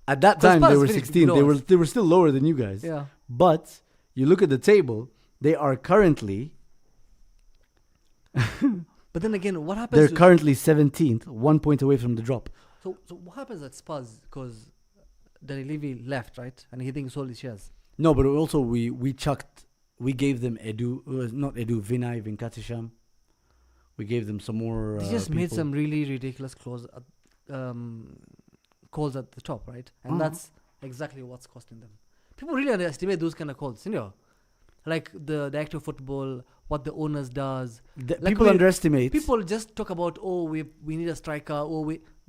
At that time, they were 16th. They were still lower than you guys. Yeah. But you look at the table; they are currently. But then again, what happens? They're currently 17th, 1 point away from the drop. So what happens at Spurs? Because Danny Levy left, right? And he thinks all his shares. No, but also we gave them Vinay Venkatesham. We gave them some more. They just made some really ridiculous calls at the top, right? And that's exactly what's costing them. People really underestimate those kind of calls, like the director of football, what the owners does. People underestimate. People just talk about, we need a striker.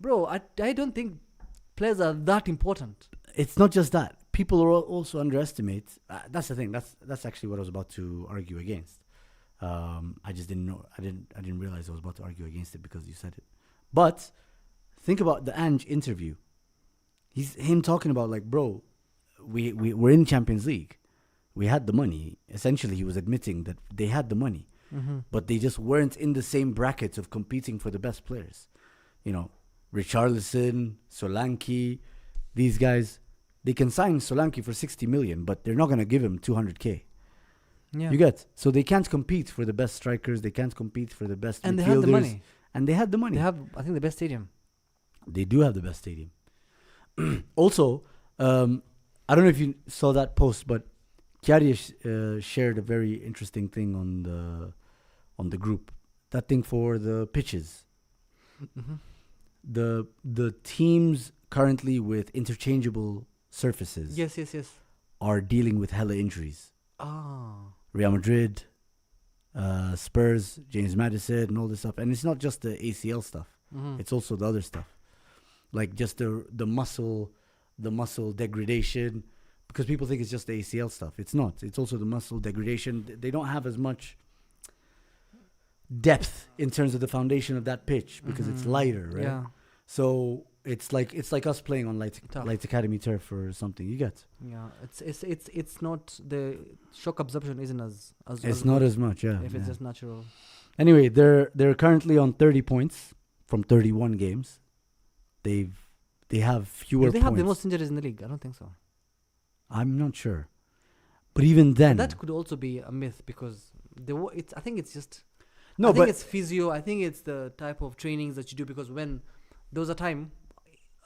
Bro, I don't think players are that important. It's not just that. People are also underestimate. That's the thing. That's actually what I was about to argue against. I just didn't know. I didn't realize I was about to argue against it because you said it. But think about the Ange interview. Him talking about, like, bro, we're in Champions League. We had the money. Essentially, he was admitting that they had the money, but they just weren't in the same brackets of competing for the best players. Richarlison, Solanke, these guys, they can sign Solanke for 60 million, but they're not going to give him 200k. Yeah. You get? So they can't compete for the best strikers. They can't compete for the best and midfielders. They have the money. And they had the money. They have, I think, the best stadium. They do have the best stadium. Also, I don't know if you saw that post, but Kiarie shared a very interesting thing on the group. That thing for the pitches. The teams currently with interchangeable surfaces. Yes. Are dealing with hella injuries. Ah. Real Madrid, Spurs, James Maddison, and all this stuff. And it's not just the ACL stuff; it's also the other stuff, like just the muscle degradation. Because people think it's just the ACL stuff. It's not. It's also the muscle degradation. They don't have as much depth in terms of the foundation of that pitch because it's lighter, right? Yeah. So it's like us playing on light academy turf or something. You get? Yeah. It's not, the shock absorption isn't as It's not good as much, yeah. if it's just natural. Anyway, they're currently on 30 points from 31 games. They have fewer Do they points. have the most injuries in the league? I don't think so. I'm not sure, but even then, That could also be a myth because I think it's just. no, I think but it's physio. I think it's the type of trainings that you do because when there was a time,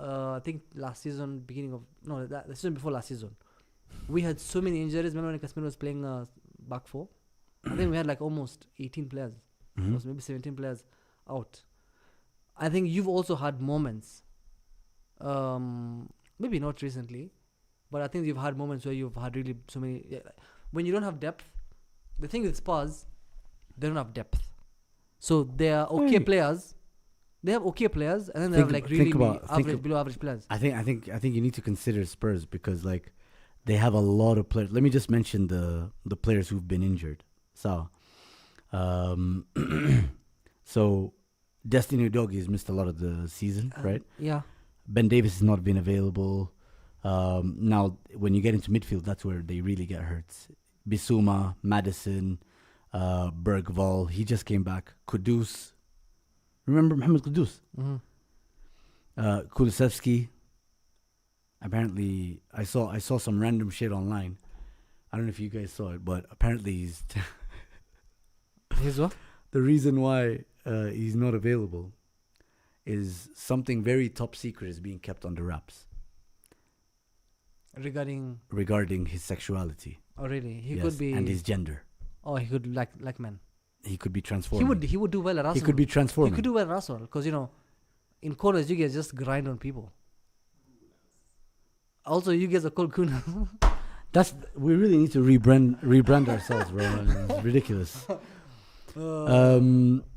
I think last season, the season before last season, we had so many injuries. Remember when Casemiro was playing back four? I think we had like almost 18 players, Mhm. maybe 17 players out. I think you've also had moments, maybe not recently, but I think you've had moments where you've had really so many. Yeah, when you don't have depth, the thing with Spurs, they don't have depth. So they are okay players. They have okay players, and then they have like really below average players. I think you need to consider Spurs because like they have a lot of players. Let me just mention the players who've been injured. So, so Destiny Udogie has missed a lot of the season, right? Yeah. Ben Davis has not been available. Now, when you get into midfield, that's where they really get hurt. Bissouma, Madison, Bergvall, he just came back. Kudus, remember Mohamed Kudus? Kulusevski. Apparently, I saw some random shit online. I don't know if you guys saw it, but apparently he's He's what? the reason why he's not available is something very top secret is being kept under wraps regarding his sexuality. Oh really? He Yes, could be. and his gender. Oh, he could like men. He could be transforming. He would do well at Arsenal. He could be transforming. He could do well at Arsenal because in corners you guys just grind on people. Also, you guys are called Kuna. We really need to rebrand ourselves, bro. It's ridiculous.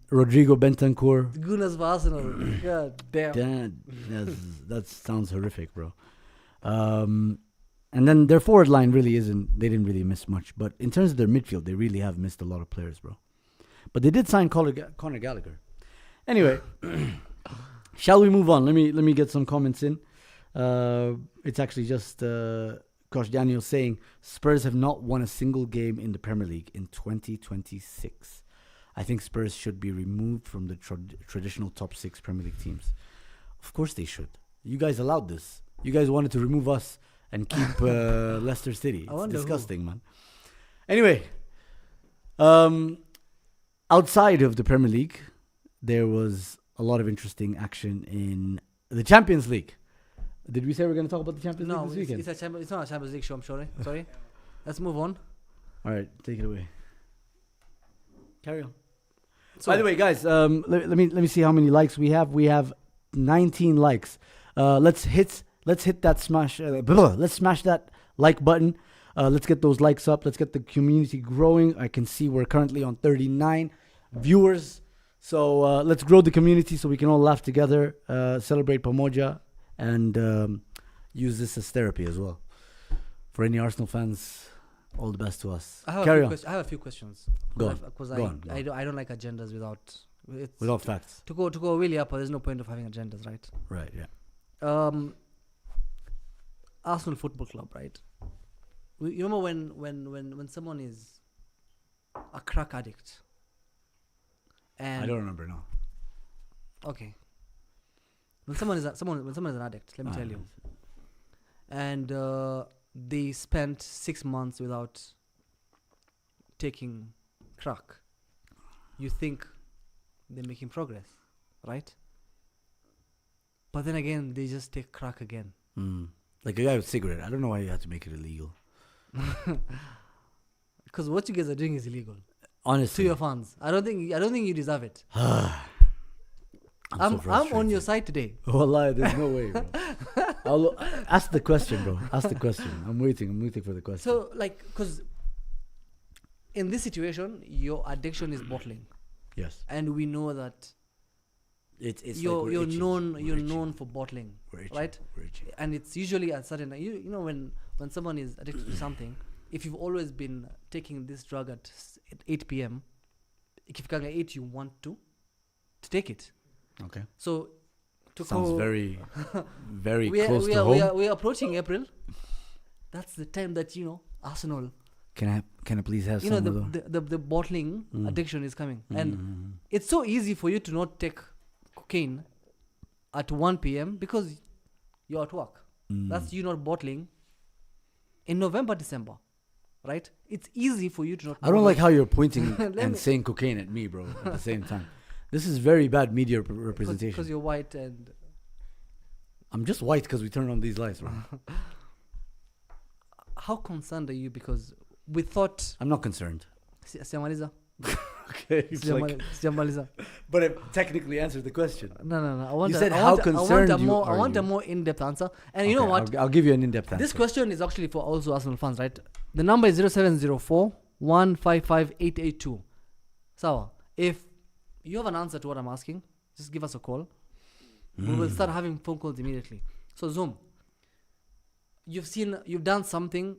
Rodrigo Bentancur. Gunas for Arsenal. God damn. That sounds horrific, bro. And then their forward line really isn't. They didn't really miss much, but in terms of their midfield, they really have missed a lot of players, bro. But they did sign Conor Gallagher. Anyway, shall we move on? Let me get some comments in. It's actually just Kosh Daniel saying Spurs have not won a single game in the Premier League in 2026. I think Spurs should be removed from the traditional top 6 Premier League teams. Of course they should. You guys allowed this. You guys wanted to remove us and keep Leicester City. It's disgusting, man. Anyway, outside of the Premier League, there was a lot of interesting action in the Champions League. Did we say we're going to talk about the Champions League this weekend? It's not a Champions League show, I'm sorry. Let's move on. All right, take it away. Carry on. So, by the way, guys, let me see how many likes we have. We have 19 likes. Let's hit that smash. Let's smash that like button. Let's get those likes up. Let's get the community growing. I can see we're currently on 39 viewers. So let's grow the community so we can all laugh together, celebrate Pamoja, and use this as therapy as well. For any Arsenal fans, all the best to us. I have a few questions. Go on. I don't like agendas without facts. To go really up, there's no point of having agendas, right? Right. Yeah. Arsenal Football Club, right? You remember when someone is a crack addict? And I don't remember now. Okay. When someone is an addict, let me tell you, and they spent 6 months without taking crack, you think they're making progress, right? But then again, they just take crack again. Like a guy with cigarette. I don't know why you have to make it illegal. Because what you guys are doing is illegal. Honestly, to your fans, I don't think you deserve it. I'm on your side today. Wallah, there's no way, bro. Ask the question, bro. Ask the question. I'm waiting for the question. So, because in this situation, your addiction is bottling, Yes. and we know that It's you're like we're you're itching. known We're you're itching. known for bottling, We're itching. right? We're itching. And it's usually at certain you know when someone is addicted to something, if you've always been taking this drug at 8 p.m, ikifika 8 you want to take it. Okay. So to Sounds co- very, very we are, close we to are, home. we are approaching April. That's the time that Arsenal, Can I please have you know, some of the bottling Mm. addiction is coming, and Mm. it's so easy for you to not take cocaine at 1 p.m. because you're at work. Mm. That's you not bottling in November, December, right? It's easy for you to not. I don't like how you're pointing Let and me- saying cocaine at me, bro, at the same time. This is very bad media representation. because you're white and I'm just white because we turned on these lights, bro. how concerned are you? Because we thought I'm not concerned. Sijamaliza. Okay. It's like, Sijamaliza. but it technically answered the question. No. I want You a- said I how want a- concerned I want a you more, I are want a you? more in-depth answer. And you know Okay, what? I'll give you an in-depth answer. This question is actually for also Arsenal fans, right? The number is 0704 155 882. Sawa. If you have an answer to what I'm asking, just give us a call. We will start having phone calls immediately. So Zoom, you've done something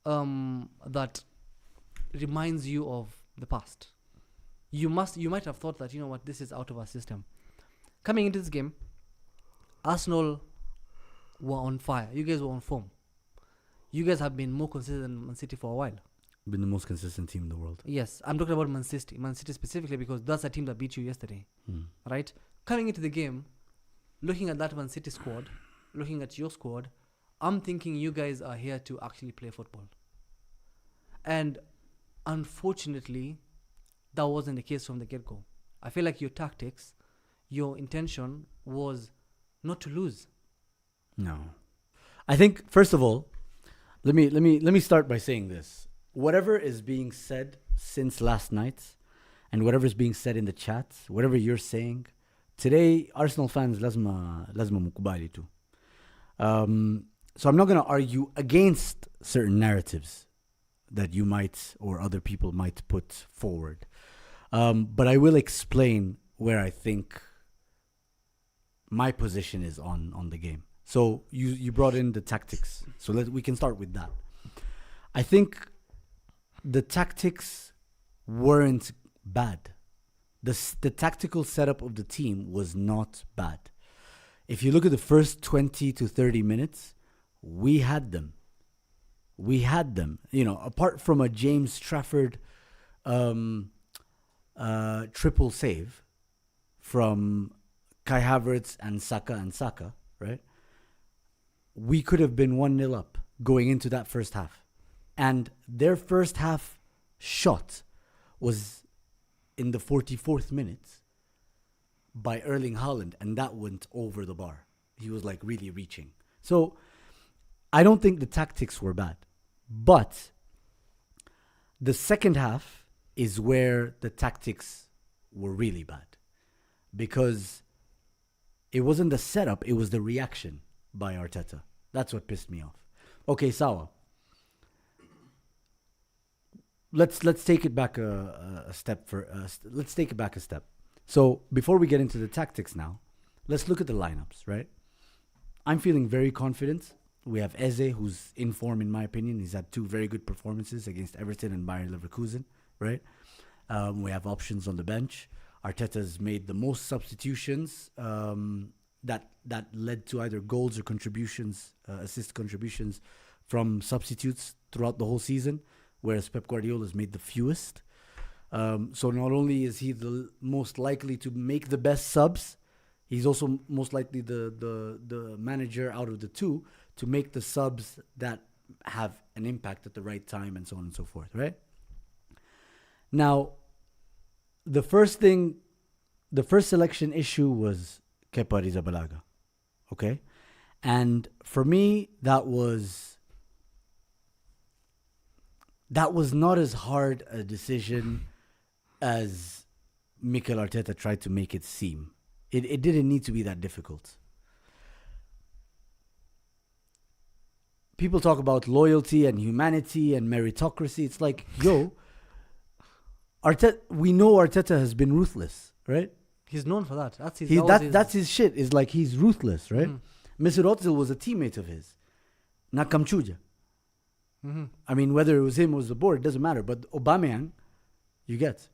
that reminds you of the past. You might have thought that, you know what, this is out of our system. Coming into this game, Arsenal were on fire. You guys were on form. You guys have been more consistent than Man City for a while. Been the most consistent team in the world. Yes, I'm talking about Man City. Man City specifically because that's a team that beat you yesterday, Hmm. right? Coming into the game, looking at that Man City squad, looking at your squad, I'm thinking you guys are here to actually play football. And unfortunately, that wasn't the case from the get-go. I feel like your tactics, your intention was not to lose. No. I think first of all, let me start by saying this. Whatever is being said since last night and whatever is being said in the chat, whatever you're saying, today Arsenal fans lazima mukubali tu. So I'm not going to argue against certain narratives that you might or other people might put forward. But I will explain where I think my position is on the game. So you brought in the tactics. So we can start with that. I think the tactics weren't bad. The tactical setup of the team was not bad. If you look at the first 20 to 30 minutes, we had them. You know, apart from a James Trafford triple save from Kai Havertz and Saka, right? We could have been 1-0 up going into that first half. And their first half shot was in the 44th minute by Erling Haaland, and that went over the bar. He was like really reaching. So I don't think the tactics were bad. But the second half is where the tactics were really bad. Because it wasn't the setup, it was the reaction by Arteta. That's what pissed me off. Okay, Sawa. Let's take it back a step. Let's take it back a step. So before we get into the tactics now, let's look at the lineups, right? I'm feeling very confident. We have Eze, who's in form in my opinion. He's had 2 very good performances against Everton and Bayer Leverkusen, right? We have options on the bench. Arteta's made the most substitutions that led to either goals or contributions, assist contributions from substitutes throughout the whole season, whereas Pep Guardiola's made the fewest. So not only is he the most likely to make the best subs, he's also most likely the manager out of the 2 to make the subs that have an impact at the right time and so on and so forth, right? Now, the first selection issue was Kepa Arrizabalaga, okay? And for me, that was not as hard a decision as Mikel Arteta tried to make it seem. It didn't need to be that difficult. People talk about loyalty and humanity and meritocracy. It's like, yo, We know Arteta has been ruthless, right? He's known for that. That's his. That's his shit. Is like he's ruthless, right? Mesut Ozil was a teammate of his. Nakamchuja. I mean, whether it was him or it was the board, it doesn't matter. But Aubameyang, you get.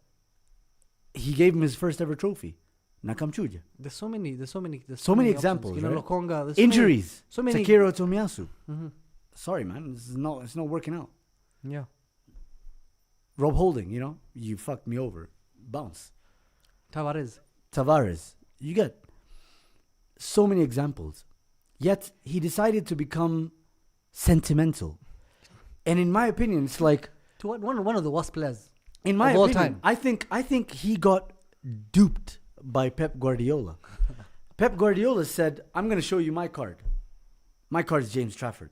He gave him his first ever trophy. Nakamchuja. There's so many Options, examples, You know, right? Lokonga. There's Injuries. So many. Takiro Tomiyasu. Sorry, man. It's not working out. Yeah. Rob Holding, you fucked me over. Bounce. Tavares. You get so many examples. Yet he decided to become sentimental. And in my opinion, it's like one of the worst players in my of all opinion, time. I think he got duped by Pep Guardiola. Pep Guardiola said, "I'm going to show you my card. My card is James Trafford."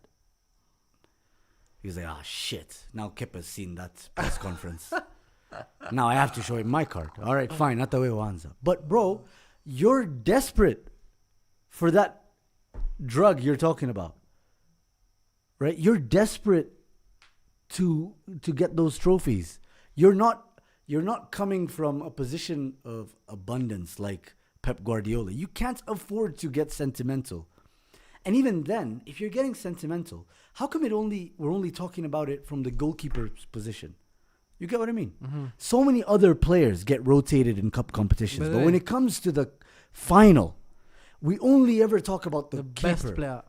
He was like, "Ah, shit. Now Kepa's seen that press conference. Now I have to show him my card. All right, fine. Not the way Wanza. But bro, you're desperate for that drug you're talking about, right? You're desperate to get those trophies. You're not coming from a position of abundance like Pep Guardiola. You can't afford to get sentimental. And even then, if you're getting sentimental, how come we're only talking about it from the goalkeeper's position? You get what I mean? So many other players get rotated in cup competitions, but when it comes to the final, we only ever talk about the best keeper. player.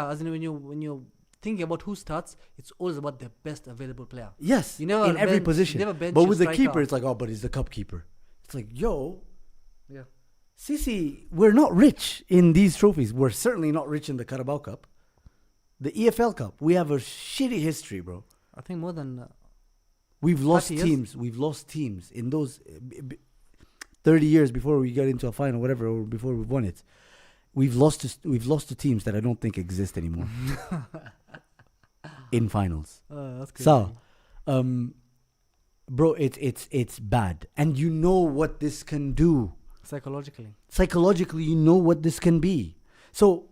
As in when you're thinking about who starts, it's always about the best available player. Yes, you never in every position. But with the keeper, it's like, oh, but he's the cup keeper. It's like, yo, yeah. Sisi, we're not rich in these trophies. We're certainly not rich in the Carabao Cup. The EFL Cup, we have a shitty history, bro. I think more than... We've lost teams. We've lost teams in those 30 years before we got into a final, whatever, or before we won it. We've lost to teams that I don't think exist anymore in finals. That's crazy. So, bro, it's bad, and you know what this can do. Psychologically, you know what this can be. So,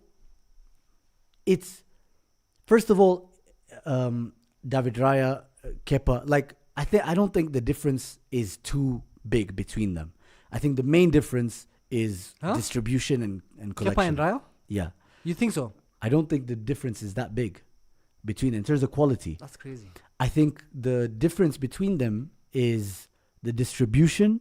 it's first of all, David Raya, Kepa. Like I don't think the difference is too big between them. I think the main difference is distribution and collection. Kepa and Raya? Yeah. You think so? I don't think the difference is that big between them in terms of quality. That's crazy. I think the difference between them is the distribution,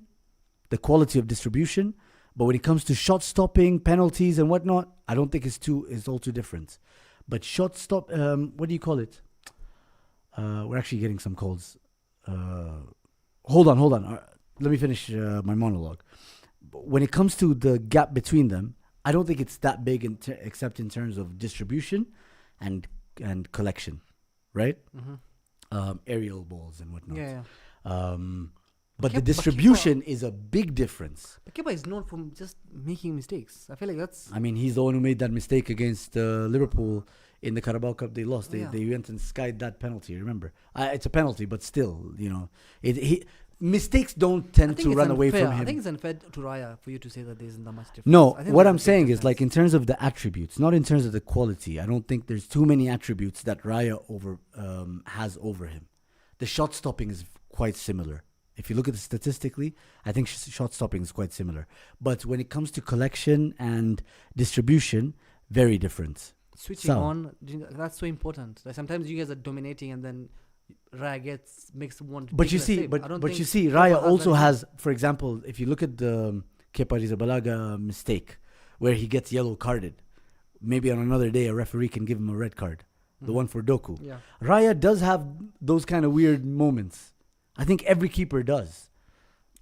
the quality of distribution. But when it comes to shot stopping, penalties and whatnot, I don't think it's all too different. But shot stop, what do you call it? We're actually getting some calls. Hold on. Let me finish my monologue. When it comes to the gap between them, I don't think it's that big except in terms of distribution and collection, right? Aerial balls and whatnot. Yeah. But the distribution is a big difference. But Kepa is known for just making mistakes. I feel like that's... I mean, he's the one who made that mistake against Liverpool in the Carabao Cup. They lost. They went and skied that penalty, remember? It's a penalty, but still, mistakes don't tend to run away from him. I think it's unfair to Raya for you to say that there isn't that much difference. No, what I'm saying is, like, in terms of the attributes, not in terms of the quality. I don't think there's too many attributes that Raya has over him. The shot stopping is quite similar. If you look at it statistically, I think shot stopping is quite similar. But when it comes to collection and distribution, very different. Switching on, that's so important. Like sometimes you guys are dominating and then Raya makes one. But you see, Raya also has, for example, if you look at the Kepa Arrizabalaga mistake, where he gets yellow carded, maybe on another day a referee can give him a red card. The one for Doku. Yeah. Raya does have those kind of weird moments. I think every keeper does.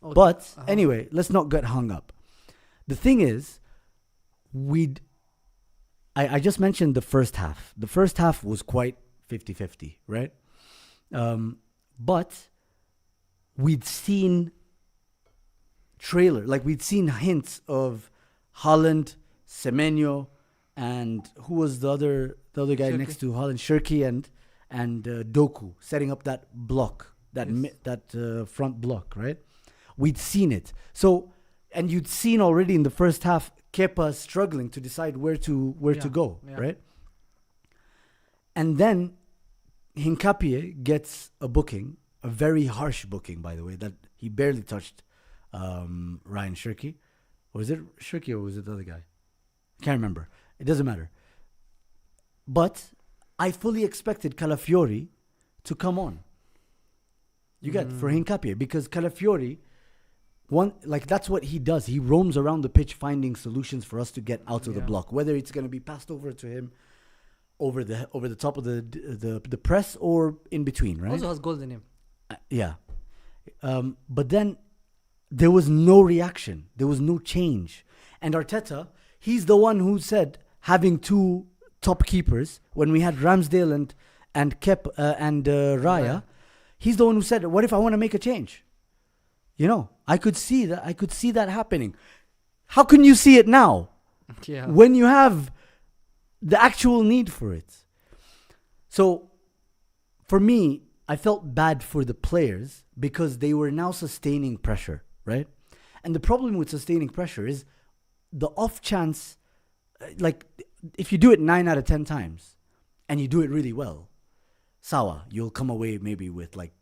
But anyway, let's not get hung up. The thing is, I just mentioned the first half. The first half was quite 50-50, right? But we'd seen we'd seen hints of Haaland, Semenyo, and who was the other guy next to Haaland, Shirky and Doku, setting up that block. That front block, right? We'd seen it. So, and you'd seen already in the first half, Kepa struggling to decide where to go, right? And then Hincapie gets a booking, a very harsh booking, by the way, that He barely touched Ryan Shirky. Was it Shirky or was it the other guy? I can't remember. It doesn't matter. But I fully expected Calafiori to come on. You get for Hincapié, because Calafiori, that's what he does. He roams around the pitch finding solutions for us to get out of the block, whether it's going to be passed over to him over the top of the press or in between, right? Also has goals in him. Yeah. But then there was no reaction. There was no change. And Arteta, he's the one who said having two top keepers when we had Ramsdale and Kep and Raya. He's the one who said, "What if I want to make a change?" You know, I could see that. I could see that happening. How can you see it now? Yeah. When you have the actual need for it. So, for me, I felt bad for the players because they were now sustaining pressure, right? And the problem with sustaining pressure is the off chance, like if you do it 9 out of 10 times and you do it really well, sawa, you'll come away maybe with like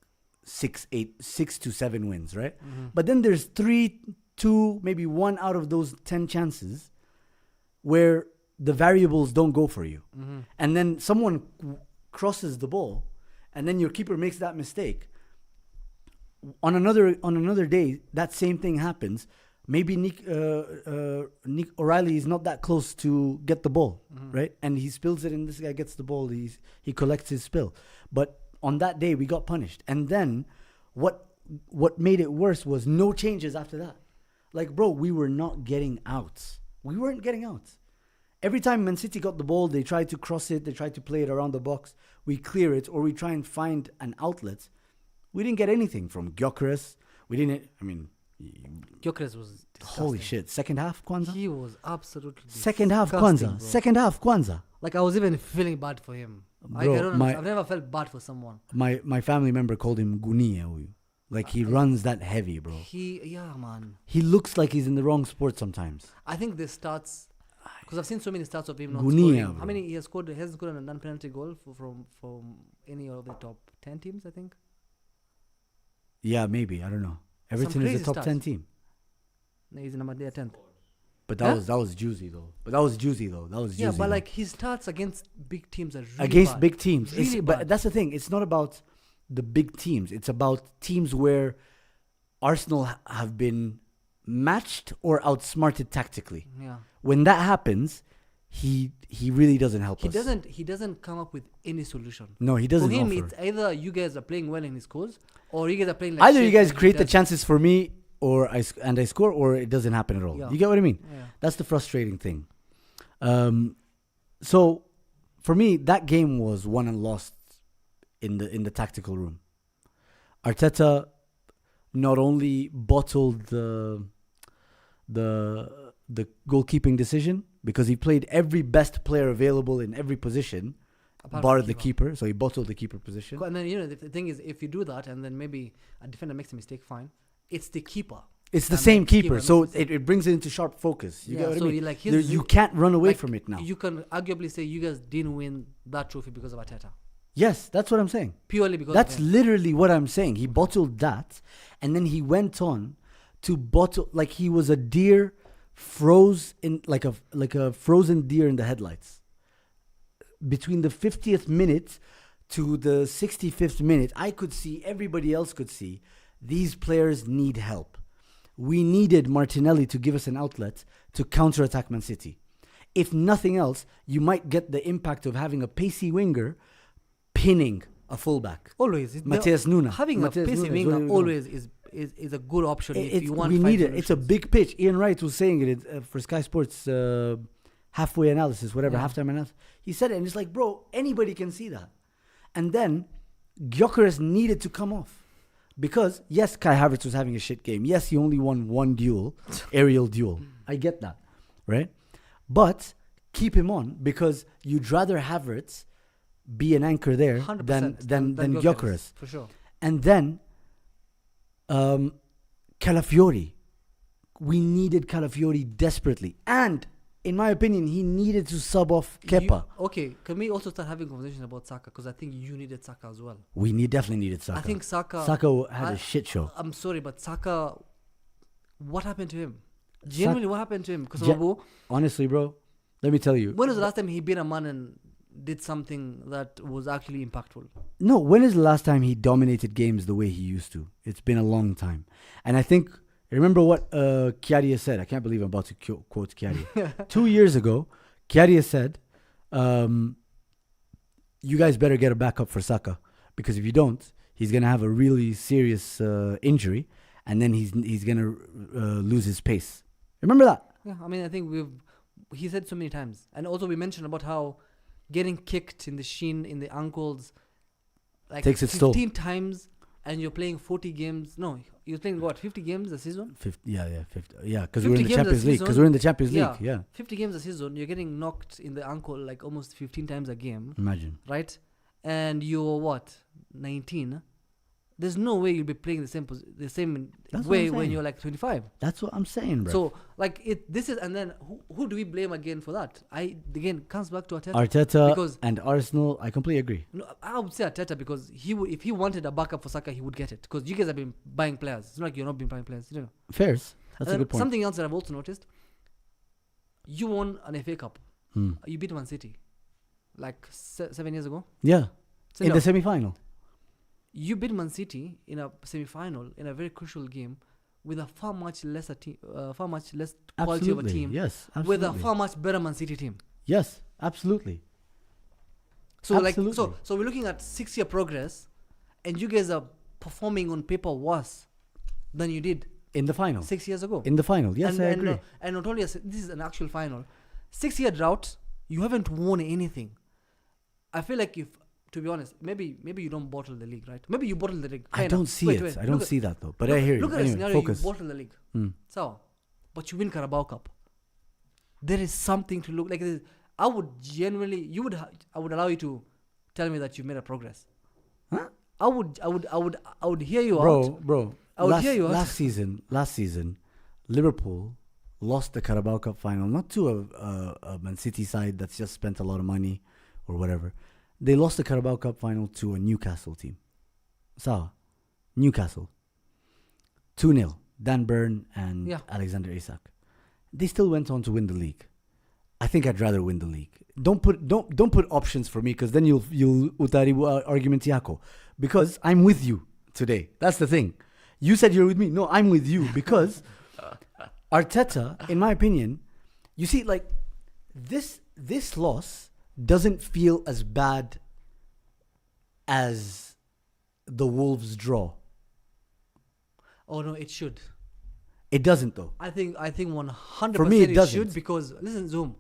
6 to 7 wins, right? But then there's 3, 2, maybe 1 out of those 10 chances where the variables don't go for you. And then someone crosses the ball and then your keeper makes that mistake. On another day, that same thing happens. Maybe Nick O'Reilly is not that close to get the ball, right? And he spills it, and this guy gets the ball. He collects his spill. But on that day, we got punished. And then what made it worse was no changes after that. Like, bro, we were not getting out. We weren't getting out. Every time Man City got the ball, they tried to cross it. They tried to play it around the box. We clear it, or we try and find an outlet. We didn't get anything from Gyökeres. Gyökeres was disgusting. Holy shit. Second half, Kwanzaa? He was absolutely Second half, disgusting, Kwanzaa. bro. Second half, Kwanzaa. Like, I was even feeling bad for him. Bro, I don't know. I've never felt bad for someone. My family member called him Gunia. Like, he runs that heavy, bro. Yeah, man. He looks like he's in the wrong sport sometimes. I think the stats, because I've seen so many stats of him not Gunia, scoring. bro. How many he has scored? He hasn't scored a non-penalty goal from any of the top 10 teams, I think. Yeah, maybe. I don't know. Everton is crazy a top stats. 10 team. No, he's number 10th. But that was juicy, though. That was juicy. Yeah, but though. like his stats against big teams are really Against bad. big teams. Really But bad. that's the thing. It's not about the big teams. It's about teams where Arsenal have been matched or outsmarted tactically. Yeah. When that happens, he really doesn't help us. He doesn't come up with any solution. No, he doesn't For him, offer. it's either you guys are playing well in his cause, or you guys are playing like Either shit you guys and he create the does- chances for me or I score, or it doesn't happen at all. Yeah. You get what I mean? Yeah. That's the frustrating thing. So for me, that game was won and lost in the tactical room. Arteta not only bottled the goalkeeping decision because he played every best player available in every position, Apart bar from the keeper. So he bottled the keeper position. And then the thing is, if you do that, and then maybe a defender makes a mistake, fine. It's the keeper. It's the that same makes keeper keeper, makes so mistake. it brings it into sharp focus. You get what I so mean? you like You can't run away like, from it now. You can arguably say you guys didn't win that trophy because of Arteta. Yes, that's what I'm saying. Purely because That's of him. literally what I'm saying. He bottled that, and then he went on to bottle like he was a deer froze in like a frozen deer in the headlights. Between the 50th minute to the 65th minute, I could see, everybody else could see, these players need help. We needed Martinelli to give us an outlet to counterattack Man City. If nothing else, you might get the impact of having a pacey winger pinning a fullback. Always. Matheus Nunes. Having Matheus a pacey Nunes, winger what are we always is a good option if you want. We five need it. It's a solutions. big pitch. Ian Wright was saying it for Sky Sports halfway analysis, whatever, Yeah. halftime analysis. He said it, and it's like, bro, anybody can see that. And then Gyökeres needed to come off. Because, yes, Kai Havertz was having a shit game. Yes, he only won one duel, aerial duel. I get that, right? But keep him on because you'd rather Havertz be an anchor there 100% than Gyökeres. for sure. And then Calafiori. We needed Calafiori desperately. And in my opinion, he needed to sub off Kepa. Okay, can we also start having conversations about Saka? Because I think you needed Saka as well. Definitely needed Saka. I think Saka had a shit show. I'm sorry, but Saka, what happened to him? Genuinely, what happened to him? Because honestly, bro, let me tell you. when was the last time he beat a man and did something that was actually impactful? No, when is the last time he dominated games the way he used to? It's been a long time. And I think, remember what Kiarie said. I can't believe I'm about to quote Kiarie. 2 years ago, Kiarie said, you guys better get a backup for Saka. Because if you don't, he's going to have a really serious injury. And then he's going to lose his pace. Remember that? Yeah, I mean, I think he said so many times. And also we mentioned about how getting kicked in the shin, in the ankles, like takes its 15 times, and you're playing 40 games. No, you're playing what, 50 games a season? 50, yeah, 50. Yeah, because we're in the Champions League. Because we're in the Champions League, yeah. 50 games a season, you're getting knocked in the ankle like almost 15 times a game. Imagine. Right? And you're what, 19? There's no way you'll be playing the same way when you're like 25. That's what I'm saying, bro. So like this is, and then who do we blame again for that? Again comes back to Arteta. Arteta and Arsenal. I completely agree. No, I would say Arteta because if he wanted a backup for Saka, he would get it. Because you guys have been buying players. It's not like you're not been buying players. You know. Fairs. That's a good point. Something else that I've also noticed. You won an FA Cup. You beat Man City, like 7 years ago. Yeah. In the semi-final. You beat Man City in a semi-final in a very crucial game with a far much less quality of a team. Yes, absolutely. With a far much better Man City team. Yes, absolutely. So so we're looking at 6-year progress, and you guys are performing on paper worse than you did in the final 6 years ago. In the final, yes, I agree. And not only this is an actual final, 6-year drought. You haven't won anything. I feel like to be honest, maybe you don't bottle the league, right? Maybe you bottle the league. I don't see it. I don't see that though. But I hear you. Look at the scenario. Focus. You bottle the league. So, but you win Carabao Cup. There is something to look like. I would genuinely, I would allow you to tell me that you made a progress. Huh? I would hear you out. Bro. I would hear you out. Last season, Liverpool lost the Carabao Cup final, not to a Man City side that's just spent a lot of money or whatever. They lost the Carabao Cup final to a Newcastle team. Newcastle. 2-0. Dan Burn and Alexander Isak. They still went on to win the league. I think I'd rather win the league. Don't put options for me, because then you'll utari argument yako. Because I'm with you today. That's the thing. You said you're with me. No, I'm with you because Arteta, in my opinion, you see, like this loss doesn't feel as bad as the Wolves draw. Oh no, it should. It doesn't though. I think 100% For me, it doesn't. should, because listen, Zuhum,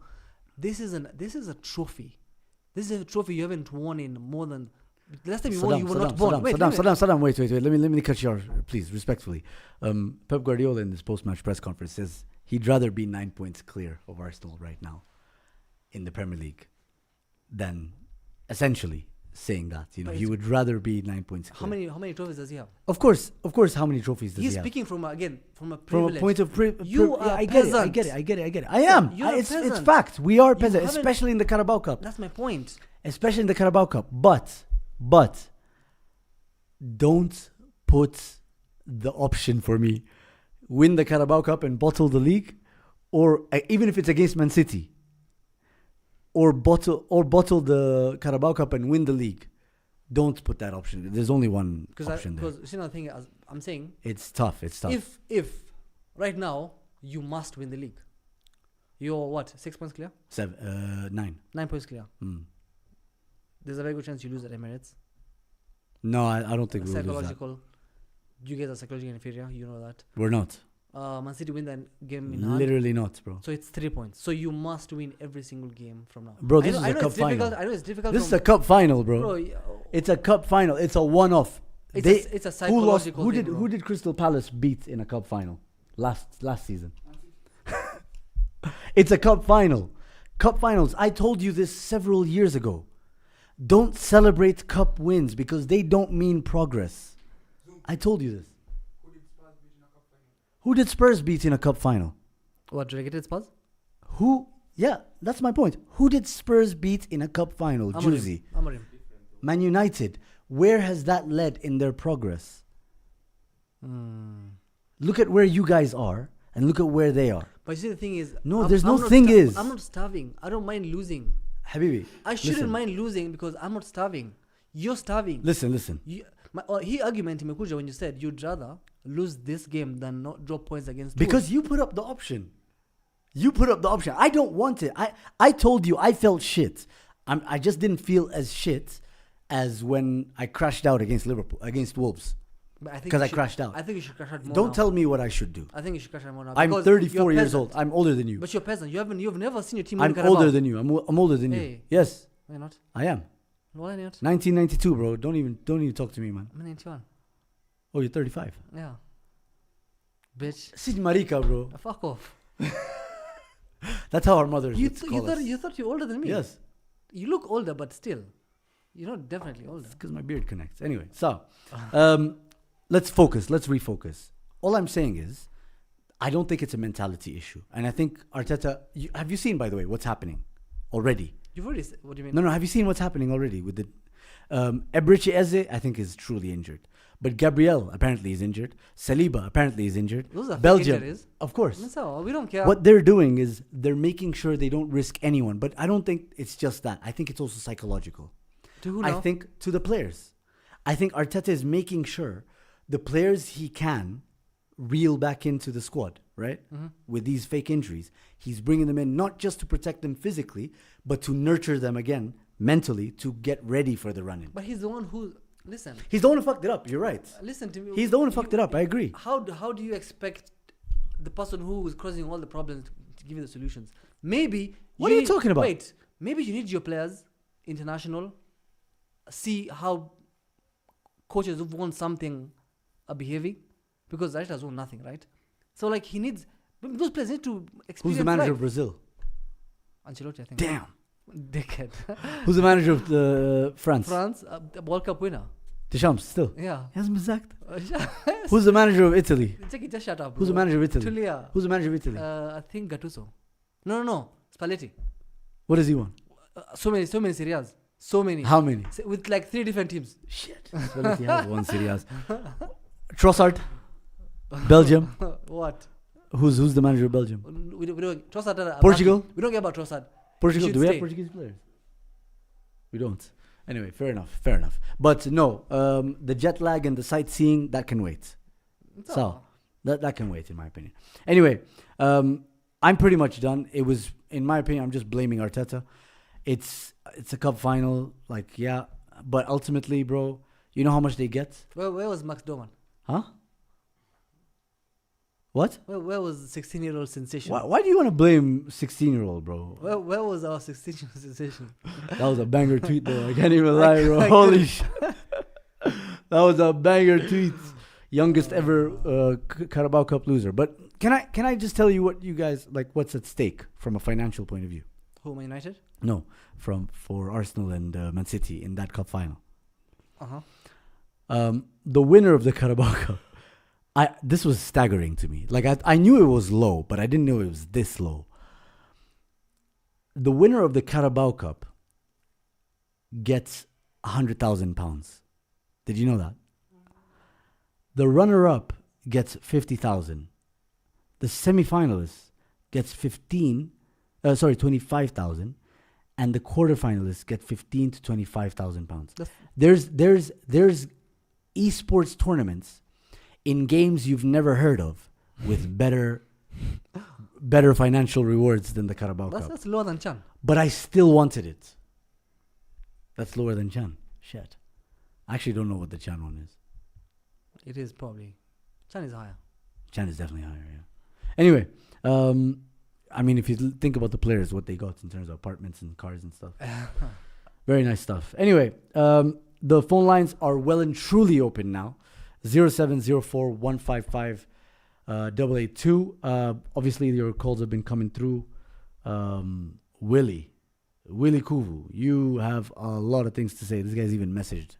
this is a trophy. This is a trophy you haven't won in more than last time you won. You were not born. Saddam, wait. Let me cut you off, please, respectfully. Pep Guardiola in this post-match press conference says he'd rather be 9 points clear of Arsenal right now in the Premier League than essentially saying that, he would rather be 9 points clear. How many trophies does he have? Of course, how many trophies does he have? He's speaking from a privilege. From a point of you are I peasant. get it. I am. It's fact. We are peasant, especially in the Carabao Cup. That's my point. Especially in the Carabao Cup. But don't put the option for me. Win the Carabao Cup and bottle the league, or even if it's against Man City. Or bottle the Carabao Cup and win the league. Don't put that option. There's only one option there. Because the thing I'm saying, it's tough. If right now you must win the league, you're what, 6 points clear? 9. 9 points clear. There's a very good chance you lose at Emirates. No, I don't think we'll lose that. Psychological. You guys are psychologically inferior. You know that. We're not. Man City win that game in hand. Literally not, bro. So it's 3 points. So you must win every single game from now. Bro, this is a cup final. I know it's difficult. This is a cup final, bro. It's a cup final. It's a one-off. It's a psychological thing, who did Crystal Palace beat in a cup final last season? It's a cup final. Cup finals. I told you this several years ago. Don't celebrate cup wins because they don't mean progress. I told you this. Who did Spurs beat in a cup final? What, relegated Spurs? Who Yeah, that's my point. Who did Spurs beat in a cup final? Juicy. Amorim. Man United. Where has that led in their progress? Look at where you guys are and look at where they are. But you see, the thing is, No, I'm- there's I'm no not thing sta- is. I'm not starving. I don't mind losing. Habibi. I shouldn't listen. mind losing because I'm not starving. You're starving. Listen. He argument imekuja when you said you'd rather lose this game than not drop points against Because you put up the option. You put up the option. I don't want it. I told you I felt shit. I just didn't feel as shit as when I crashed out against Liverpool, against Wolves. Because I crashed out. I think you should crash out more. Don't now. tell me what I should do. I think you should crash out more now. I'm because 34 you're years peasant. old. I'm older than you. But you're a peasant. You've never seen your team I'm win Carabao. older than you. I'm older than you. Hey. Yes, Why not? I am. Why not? 1992, bro. Don't even talk to me, man. I'm 91. Oh, you're 35. Yeah. Bitch. Sid Marika, bro. Fuck off. That's how our mothers You would call us. thought you're older than me. Yes, You look older, but still, you're not definitely older. because my beard connects. Anyway, so let's focus. Let's refocus. All I'm saying is, I don't think it's a mentality issue, and I think Arteta. Have you seen, by the way, what's happening already? You've already. What do you mean? No. Have you seen what's happening already with the Ebrichi Eze? I think is truly injured, but Gabriel apparently is injured. Saliba apparently is injured. Those are fake Belgium, injuries. of course. So we don't care. What they're doing is they're making sure they don't risk anyone. But I don't think it's just that. I think it's also psychological. To who I now? think to the players. I think Arteta is making sure the players he can reel back into the squad, right? With these fake injuries. He's bringing them in not just to protect them physically, but to nurture them again mentally to get ready for the run-in. But he's the one who. Listen. He's the one who fucked it up. You're right. Listen to me. He's the one who fucked it up. I agree. How do you expect the person who is causing all the problems to give you the solutions? Maybe. What are you talking about? Wait. Maybe you need your players, international, see how coaches who've won something are behaving, because Arteta has won nothing, right? So like he needs those players need to experience. Who's the manager of life. Brazil? Ancelotti, I think. Damn. Dickhead. Who's the manager of the France? France, the World Cup winner. Deschamps, still. Yeah. He hasn't been sacked. Who's the manager of Italy? Just shut up. Who's the bro. manager of Italy? Tulia. Who's the manager of Italy? I think Gattuso. No. Spalletti. What does he want? So many Serie A's. So many. How many? With like 3 different teams. Shit. Spalletti has one Serie A's. Trossard, Belgium. What? Who's the manager of Belgium? We don't Trossard. Portugal? We don't care about Trossard. Portugal. should Do we have stay. Portuguese players? We don't. Anyway, fair enough. But no, the jet lag and the sightseeing, that can wait. So that can wait, in my opinion. Anyway, I'm pretty much done. It was, in my opinion, I'm just blaming Arteta. It's a cup final, like, yeah. But ultimately, bro, you know how much they get? Where was Max Doman? Huh? What? Where was the 16-year-old sensation? Why do you want to blame 16-year-old, bro? Where was our 16-year-old sensation? That was a banger tweet, though. I can't even lie, bro. Holy shit. That was a banger tweet. Youngest ever Carabao Cup loser. But can I just tell you what you guys, like, what's at stake from a financial point of view? Who, Man United? No, for Arsenal and Man City in that cup final. The winner of the Carabao Cup, this was staggering to me. Like, I knew it was low, but I didn't know it was this low. The winner of the Carabao Cup gets £100,000. Did you know that? The runner-up gets 50,000. The semi-finalist gets 25,000, and the quarterfinalists get 15 to 25,000 pounds. There's esports tournaments in games you've never heard of with better financial rewards than the Carabao Cup. That's lower than Chan. But I still wanted it. That's lower than Chan. Shit. I actually don't know what the Chan one is. It is probably. Chan is higher. Chan is definitely higher, yeah. Anyway, I mean, if you think about the players, what they got in terms of apartments and cars and stuff. Very nice stuff. Anyway, the phone lines are well and truly open now. 0704 155 882. Obviously, your calls have been coming through. Willie Kuvu, you have a lot of things to say. This guy's even messaged.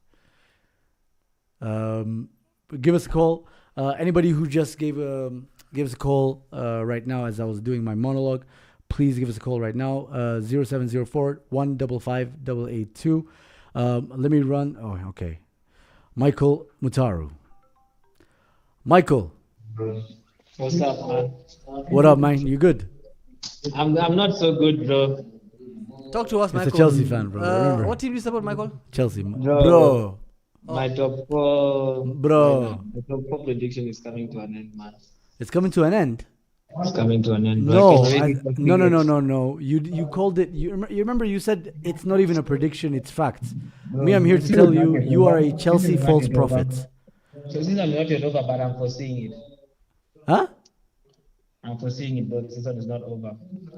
Give us a call. Anybody who just gave us a call right now as I was doing my monologue, please give us a call right now. 0704 155 882. Let me run. Oh, okay. Michael Mutaru. Michael, What's up, man? what up, man? You good? I'm not so good, bro. Talk to us, It's Michael. a Chelsea fan, bro. Remember? What team do you support, Michael? Chelsea. Bro. Bro. My top four, Bro. my top four prediction is coming to an end, man. It's coming to an end. It's coming to an end. No, Bro. I can already no, no, feel no, it. no, no. You called it. You remember you said it's not even a prediction. It's facts. Me, I'm here to tell you, you are a Chelsea false prophet. So since I'm not yet over, but I'm foreseeing it. Huh? I'm foreseeing it, bro. The season is not over.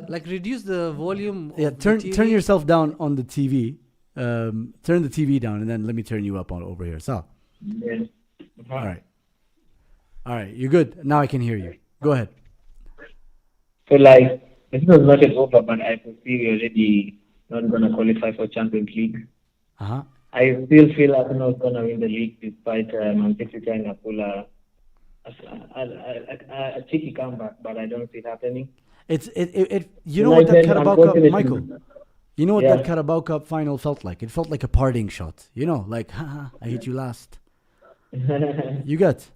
Like reduce the volume. Yeah. of the Turn TV. yourself down on the TV. Turn the TV down, and then let me turn you up on over here. So, Yeah. all right. All right. You're good. Now I can hear you. Go ahead. So like, the season is not yet over, but I foresee we're already not gonna qualify for Champions League. Uh huh. I still feel Arsenal is gonna win the league despite Man City trying to pull a cheeky comeback, but I don't see it happening. You know what that United, Carabao Cup, unfortunately- Michael? You know what Yeah. that Carabao Cup final felt like? It felt like a parting shot. You know, like, haha, I hit you last. You get?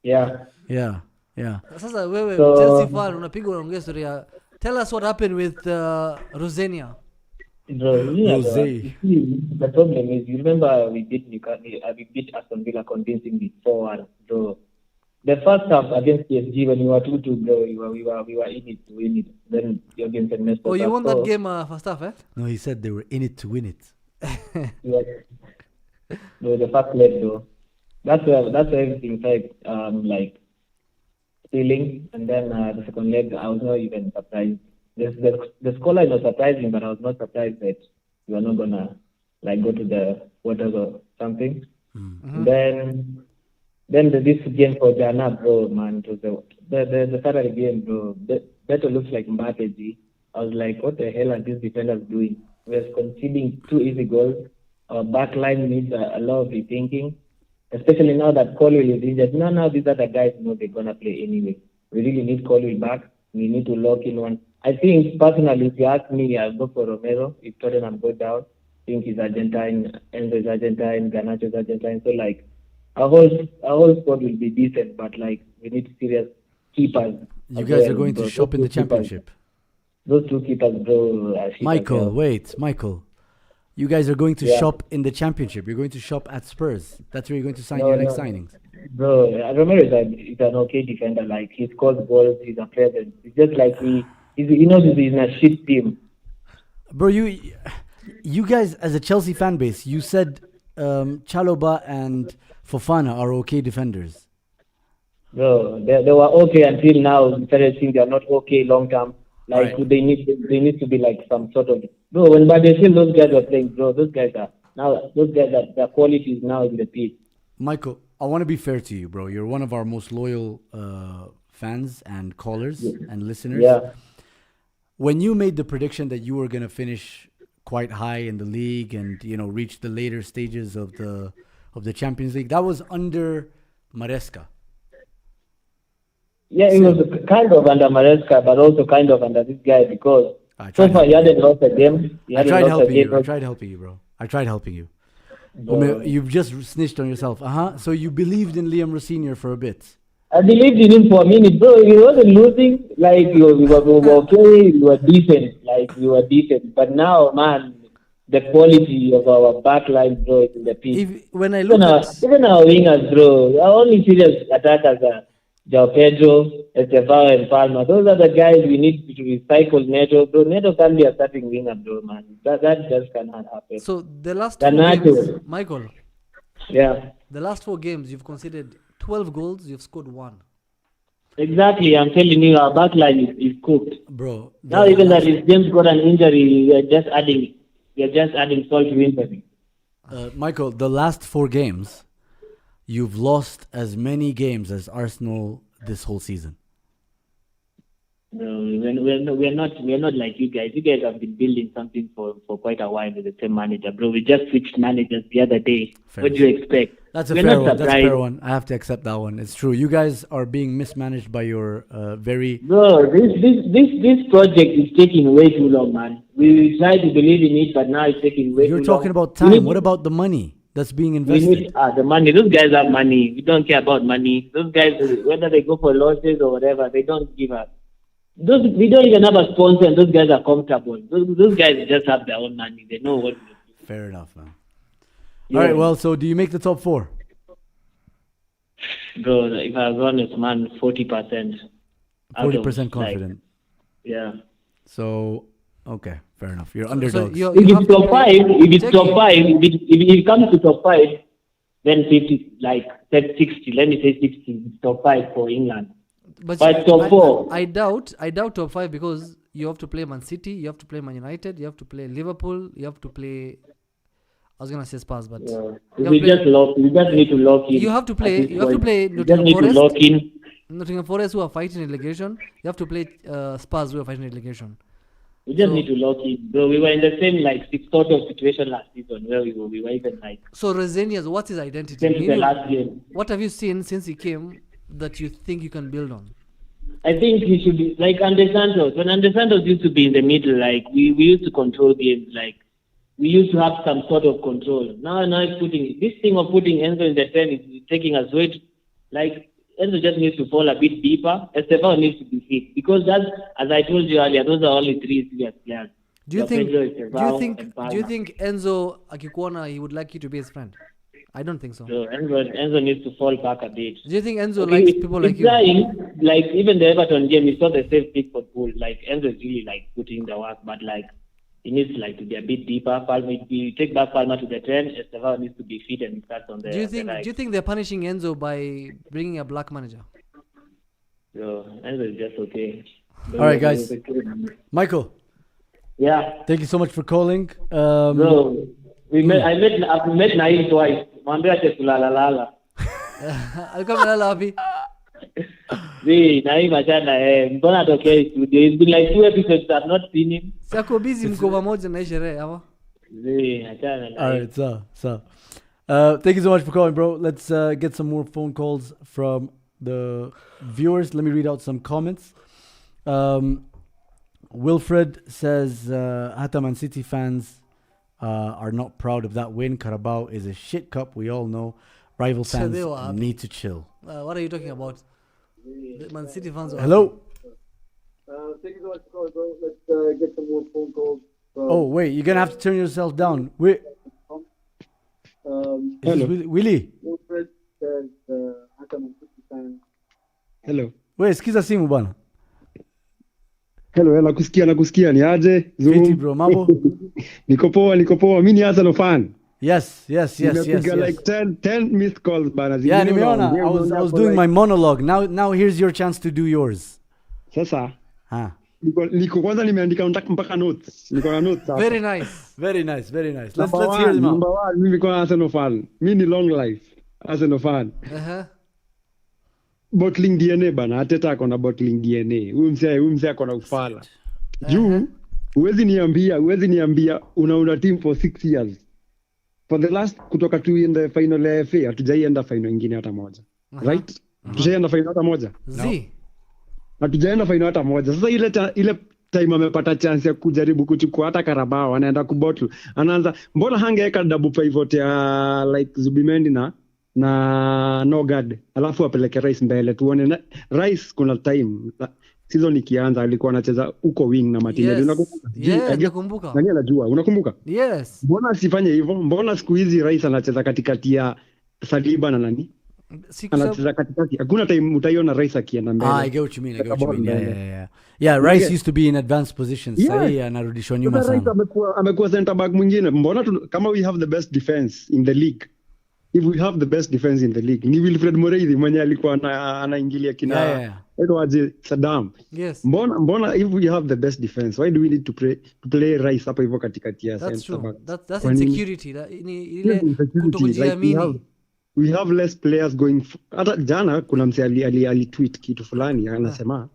Yeah. Yeah, yeah. Sasa wewe So- Chelsea fan unapiga unaongea historia. Tell us what happened with Rosenia. Bro, yeah, Rosé. bro. You see, the problem is, you remember we beat Aston Villa convincingly 4-1. So the first half against PSG when we were 2-2, bro, we were in it to win it. Then against messed Oh, us you up. won So that game first half, eh? No, he said they were in it to win it. we were- bro, the first leg, though. That's where everything felt like feeling, and then the second leg, I was not even surprised. The scoreline was surprising, but I was not surprised that we were not gonna like go to the quarters or something. And then this game for Jana, bro, man, it was the Saturday game, bro. Beto looks like Mbappe. G. I was like, what the hell are these defenders doing? We're conceding 2 easy goals. Our back line needs a lot of rethinking, especially now that Colwell is injured. Now these other guys know they're gonna play anyway. We really need Colwell back. We need to lock in one. I think personally, if you ask me, I'll go for Romero. If Tottenham go down, I think he's Argentine, Enzo is Argentine, Garnacho is Argentine. So like, our whole squad will be decent, but like we need serious keepers. You as guys well, are going bro. to shop in the Those two keepers- championship. Those two keepers, bro. are shit as Michael, well. wait, Michael. You guys are going to Yeah. shop in the championship. You're going to shop at Spurs. That's where you're going to sign No, your next no. signings. Bro, Romero is an okay defender. Like he scores goals, he's a presence. It's just like he knows he's in a shit team. Bro, you guys as a Chelsea fan base, you said Chaloba and Fofana are okay defenders. Bro, they were okay until now. We started seeing they're not okay long term. Like Right. they need to be like some sort of bro. When Badesil those guys were playing, bro, those guys are their quality is now in the peak. Michael, I want to be fair to you, bro. You're one of our most loyal fans and callers and listeners. Yeah. When you made the prediction that you were going to finish quite high in the league and reach the later stages of the Champions League, that was under Maresca. Yeah, it was kind of under Maresca, but also kind of under this guy because I so tried far he helping hadn't lost a game. He I hadn't tried lost a helping game. you. I tried helping you, bro. I tried helping you. Bro. You've just snitched on yourself. So you believed in Liam Rossinier for a bit. I believed in him for a minute, bro. He wasn't losing. Like we were okay, we were decent. Like we were decent. But now, man, the quality of our back line, bro, is in the peak. When I look at Even our wingers, bro, our only serious attackers are João Pedro, Estevao, and Palma. Those are the guys we need to recycle Neto. Bro, Neto can't be a starting winger, bro, man. That just cannot happen. so the last 4 Garnacho. games, Michael, Yeah, the last 4 games you've conceded 12 goals, you've scored 1. exactly. I'm telling you, our back line is cooked. Bro. Now even that if James got an injury, we are just adding salt to injury. Michael, the last 4 games, you've lost as many games as Arsenal this whole season. No, we're not like you guys. You guys have been building something for quite a while with the same manager, bro. We just switched managers the other day. Fair. What do you expect? That's a We're fair not one. That's a surprised. fair one. I have to accept that one. It's true. You guys are being mismanaged by your very. Bro, this project is taking way too long, man. We try to believe in it, but now it's taking way You're too talking long. about time. What about the money that's being We invested? need the money. Those guys have money. We don't care about money. Those guys, whether they go for losses or whatever, they don't give up. We don't even have a sponsor, and those guys are comfortable. Those guys just have their own money. They know what to do. Fair enough, man. Yeah. All right. Well, so do you make the top 4? Bro, if I was honest, man, 40%. 40% confident. Yeah. So, okay, fair enough. You're So underdogs. you If have it's to top play- 5, if it's check top it. 5, if it comes to top 5, then 50, like 60. Let me say 60. It's top 5 for England. But But top 4. I doubt top 5 because you have to play Man City, you have to play Man United, you have to play Liverpool, you have to play. I was gonna say Spurs, but Yeah. You We have just need to lock in. you have to play. at this You have to point. play We just need to Nottingham lock Forest. in. Nottingham Forest who are fighting relegation. You have to play Spurs who are fighting relegation. We just So- need to lock in. Bro, we were in the same sort of situation last season where we were even So Resenius, what's his identity? same to the Meaning, last game. what have you seen since he came that you think you can build on? I think he should be like Andre Santos. When Andre Santos used to be in the middle, we used to control games, we used to have some sort of control. Now it's putting this thing of putting Enzo in the 10 is taking us way. Enzo just needs to fall a bit deeper. Estevao needs to be fit because that's, as I told you earlier, those are only 3 serious players. Do you Your think? Pedro, Do you Estevao, think? and Do you Palma. think Enzo Akikuona he would like you to be his friend? I don't think so. So Enzo needs to fall back a bit. Do you think Enzo Okay, likes people like he's you? trying, even the Everton game, he saw the safe pick for Pool. Enzo is really putting the work, but he needs to be a bit deeper. Palma, you take back Palma to the 10. Estevao needs to be fit and he starts on the. Do you on the think? right. Do you think they're punishing Enzo by bringing a black manager? So Enzo is just okay. All right, guys. Michael, Yeah, thank you so much for calling. bro. I've met Nayim twice. Mwambie ache kulala. Alikuwa amelala wapi? Nayim achana mbona atokee studio. It's been 2 episodes I've not seen him. Si ako busy mko pamoja na hii sherehe ama? Achana All Nayim. right, so. Thank you so much for calling, bro. Let's get some more phone calls from the viewers. Let me read out some comments. Wilfred says, Hatta Man City fans are not proud of that win. Carabao is a shit cup, we all know. Rival So fans they were happy. need to chill. What are you talking about? The Man City fans. Hello? Thank you so much for calling, bro. Let's get some more phone calls. Oh, wait, you're going to have to turn yourself down. Wait, Um, is this Willie? Wilfred says, Hatta Man City fan. Hello. Wait, skiza simu bana. Hello, nakusikia ni aje? Fiti bro, mambo? Niko poa. Mimi ni Arsenal fan. Yes. Nimepiga like 10 missed calls bana. Yeah, Zingine nimeona. unaongea, I was unaongea doing for my like- monologue. Now here's your chance to do yours. Sasa Huh. niko kwanza nimeandika mpaka notes. Niko na notes hapa. Very nice. Very nice. Let's Number hear them number out. 1, mimi niko Arsenal fan. Mimi ni long life Arsenal fan. Bottling DNA bana. Arteta ako na bottling DNA. Huyu mzee ako na ufala. Juu huwezi niambia unaunda team for 6 years. For the last kutoka tu in the final ya FA hatujaienda final nyingine hata moja. Right? Tushaenda final hata moja. Hatujaenda final hata moja. Sasa ile time amepata chance ya kujaribu kuchukua hata Carabao anaenda kubottle. Anaanza mbona hangeweka double pivot ya Zubimendi na Nogard. Alafu apeleke Rice mbele tuone Rice kuna time season ikianza alikuwa anacheza huko wing na Martinelli. Unakumbuka? Nakumbuka. Nani anajua? Unakumbuka? Yes. Mbona asifanye hivyo? Mbona siku hizi Rice anacheza katikati ya Saliba na nani? Anacheza katikati. Hakuna time utaiona Rice akienda mbele. I get what you mean. Yeah, Rice used to be in advanced positions. Yes. Sasa anarudishwa nyuma Rice sana. amekuwa center back mwingine. Mbona kama we have the best defense in the league. If we have the best defense in the league, ni Wilfred Moreidi mwenye alikuwa anaingilia kina Edward Saddam. Yes. Mbona if we have the best defense, why do we need to play Rice hapa hivyo katikati ya That's center true. back? That's insecurity. Ile kutokujiamini. We have less players going. Hata jana kuna mse ali tweet kitu fulani anasema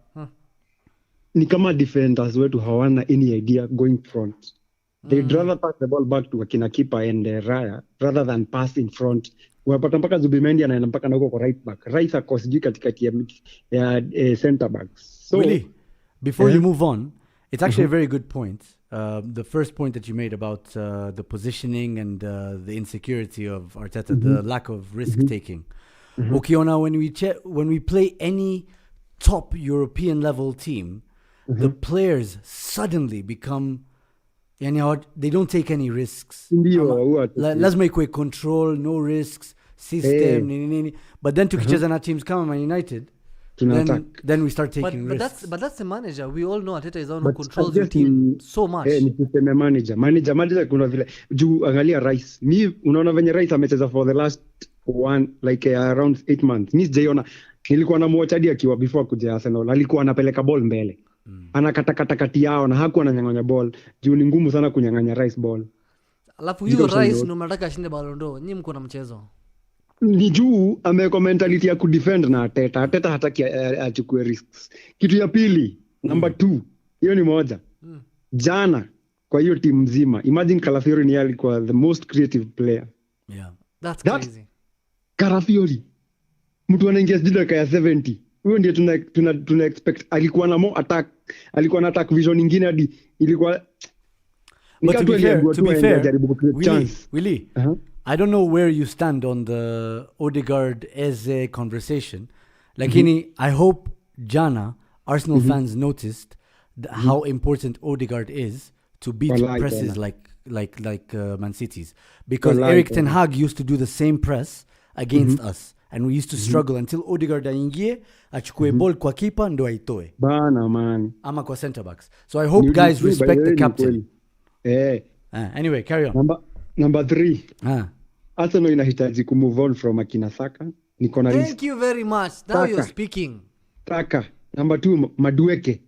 ni kama defenders wetu hawana any idea going front. They'd rather pass the ball back to akina keeper and Raya rather than pass in front. Unapata mpaka Zubimendi anaenda mpaka na huko kwa right back. Right ako sijui katikati ya center backs. So Willie, before you move on, it's actually a very good point. The first point that you made about the positioning and the insecurity of Arteta, the lack of risk taking. Ukiona, when we play any top European level team, the players suddenly become, they don't take any risks. Let's make way control, no risks, system, nini. But then tukicheza na teams kama Man United, then we start taking risks. But that's the manager. We all know Arteta is the one who controls the team so much. Ni system manager kuna vile juu angalia Rice. Mi unaona venye Rice amecheza for the last around 8 months. Mi sijaiona, nilikuwa namuwatch hadi akiwa before kuja Arsenal. Alikuwa anapeleka ball mbele. Anakatakata kati yao na hakuwa ananyang'anya ball. Juu ni ngumu sana kunyang'anya Rice ball. Alafu hiyo Rice ndio mnataka ashinde Ballon d'Or. Nyinyi mko na mchezo. Ni juu ameko mentality ya kudefend na Arteta hataki achukue risks. Kitu ya pili, number 2, hiyo ni moja. Jana kwa hiyo timu nzima, imagine Calafiori ni alikuwa the most creative player. Yeah, that's crazy. Calafiori mtu anaingia dakika ya 70. Huyo ndiye tuna expect. Alikuwa na more attack, alikuwa na attack vision nyingine hadi ilikuwa. But to be fair, Willie, I don't know where you stand on the Odegaard Eze conversation. Lakini I hope jana Arsenal fans noticed how important Odegaard is to beat presses like Man City's, because Erik ten Hag used to do the same press against us, and we used to struggle until Odegaard aingie achukue ball kwa keeper ndo aitoe bana man ama kwa center backs. So I hope guys respect the captain. Anyway, carry on. Number 3. Arsenal inahitaji ku move on from akina Saka. Thank you very much. Now you're speaking. Saka. Number 2, Madueke.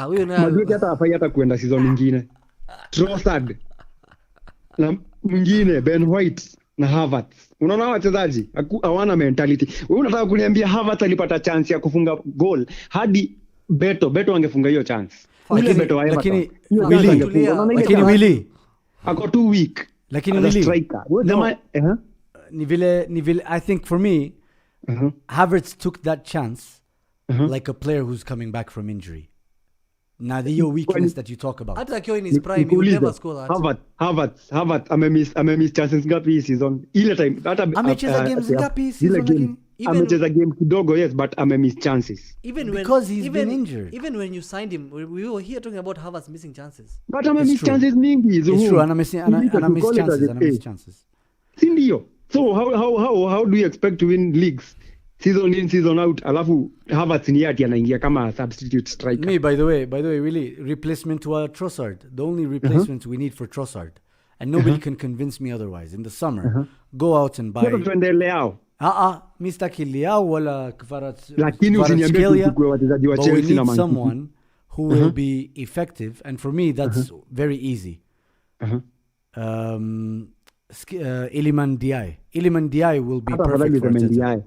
Huyo na Madueke hata kuenda season nyingine. Trossard. Na mwingine Ben White na Havertz. Unaona wachezaji hawana mentality. Wewe unataka kuniambia Havertz alipata chance ya kufunga goal hadi Beto angefunga hiyo chance. Lakini Willie ako too weak. Lakini Willie ni vile I think for me Havertz took that chance like a player who's coming back from injury. Now the weakness that you talk about. Hata akiwa in his prime he would never score that. Havertz amemiss chances ngapi hii season? Ile time hata amecheza games ngapi season lakini amecheza game kidogo, yes, but amemiss chances. Because he's been injured. Even when you signed him, we were here talking about Havertz missing chances. But amemiss chances mingi. It's true, and miss chances. Sindio. So how do you expect to win leagues? Season in, season out, alafu Havertz ni yati anaingia kama substitute striker. Me, by the way, really, replacement to Trossard. The only replacement we need for Trossard. And nobody can convince me otherwise. In the summer, go out and buy... Mr. Kiliao wala Kvaratskhelia. But we need someone who will be effective. And for me, that's very easy. Iliman Diaye will be perfect for Arteta.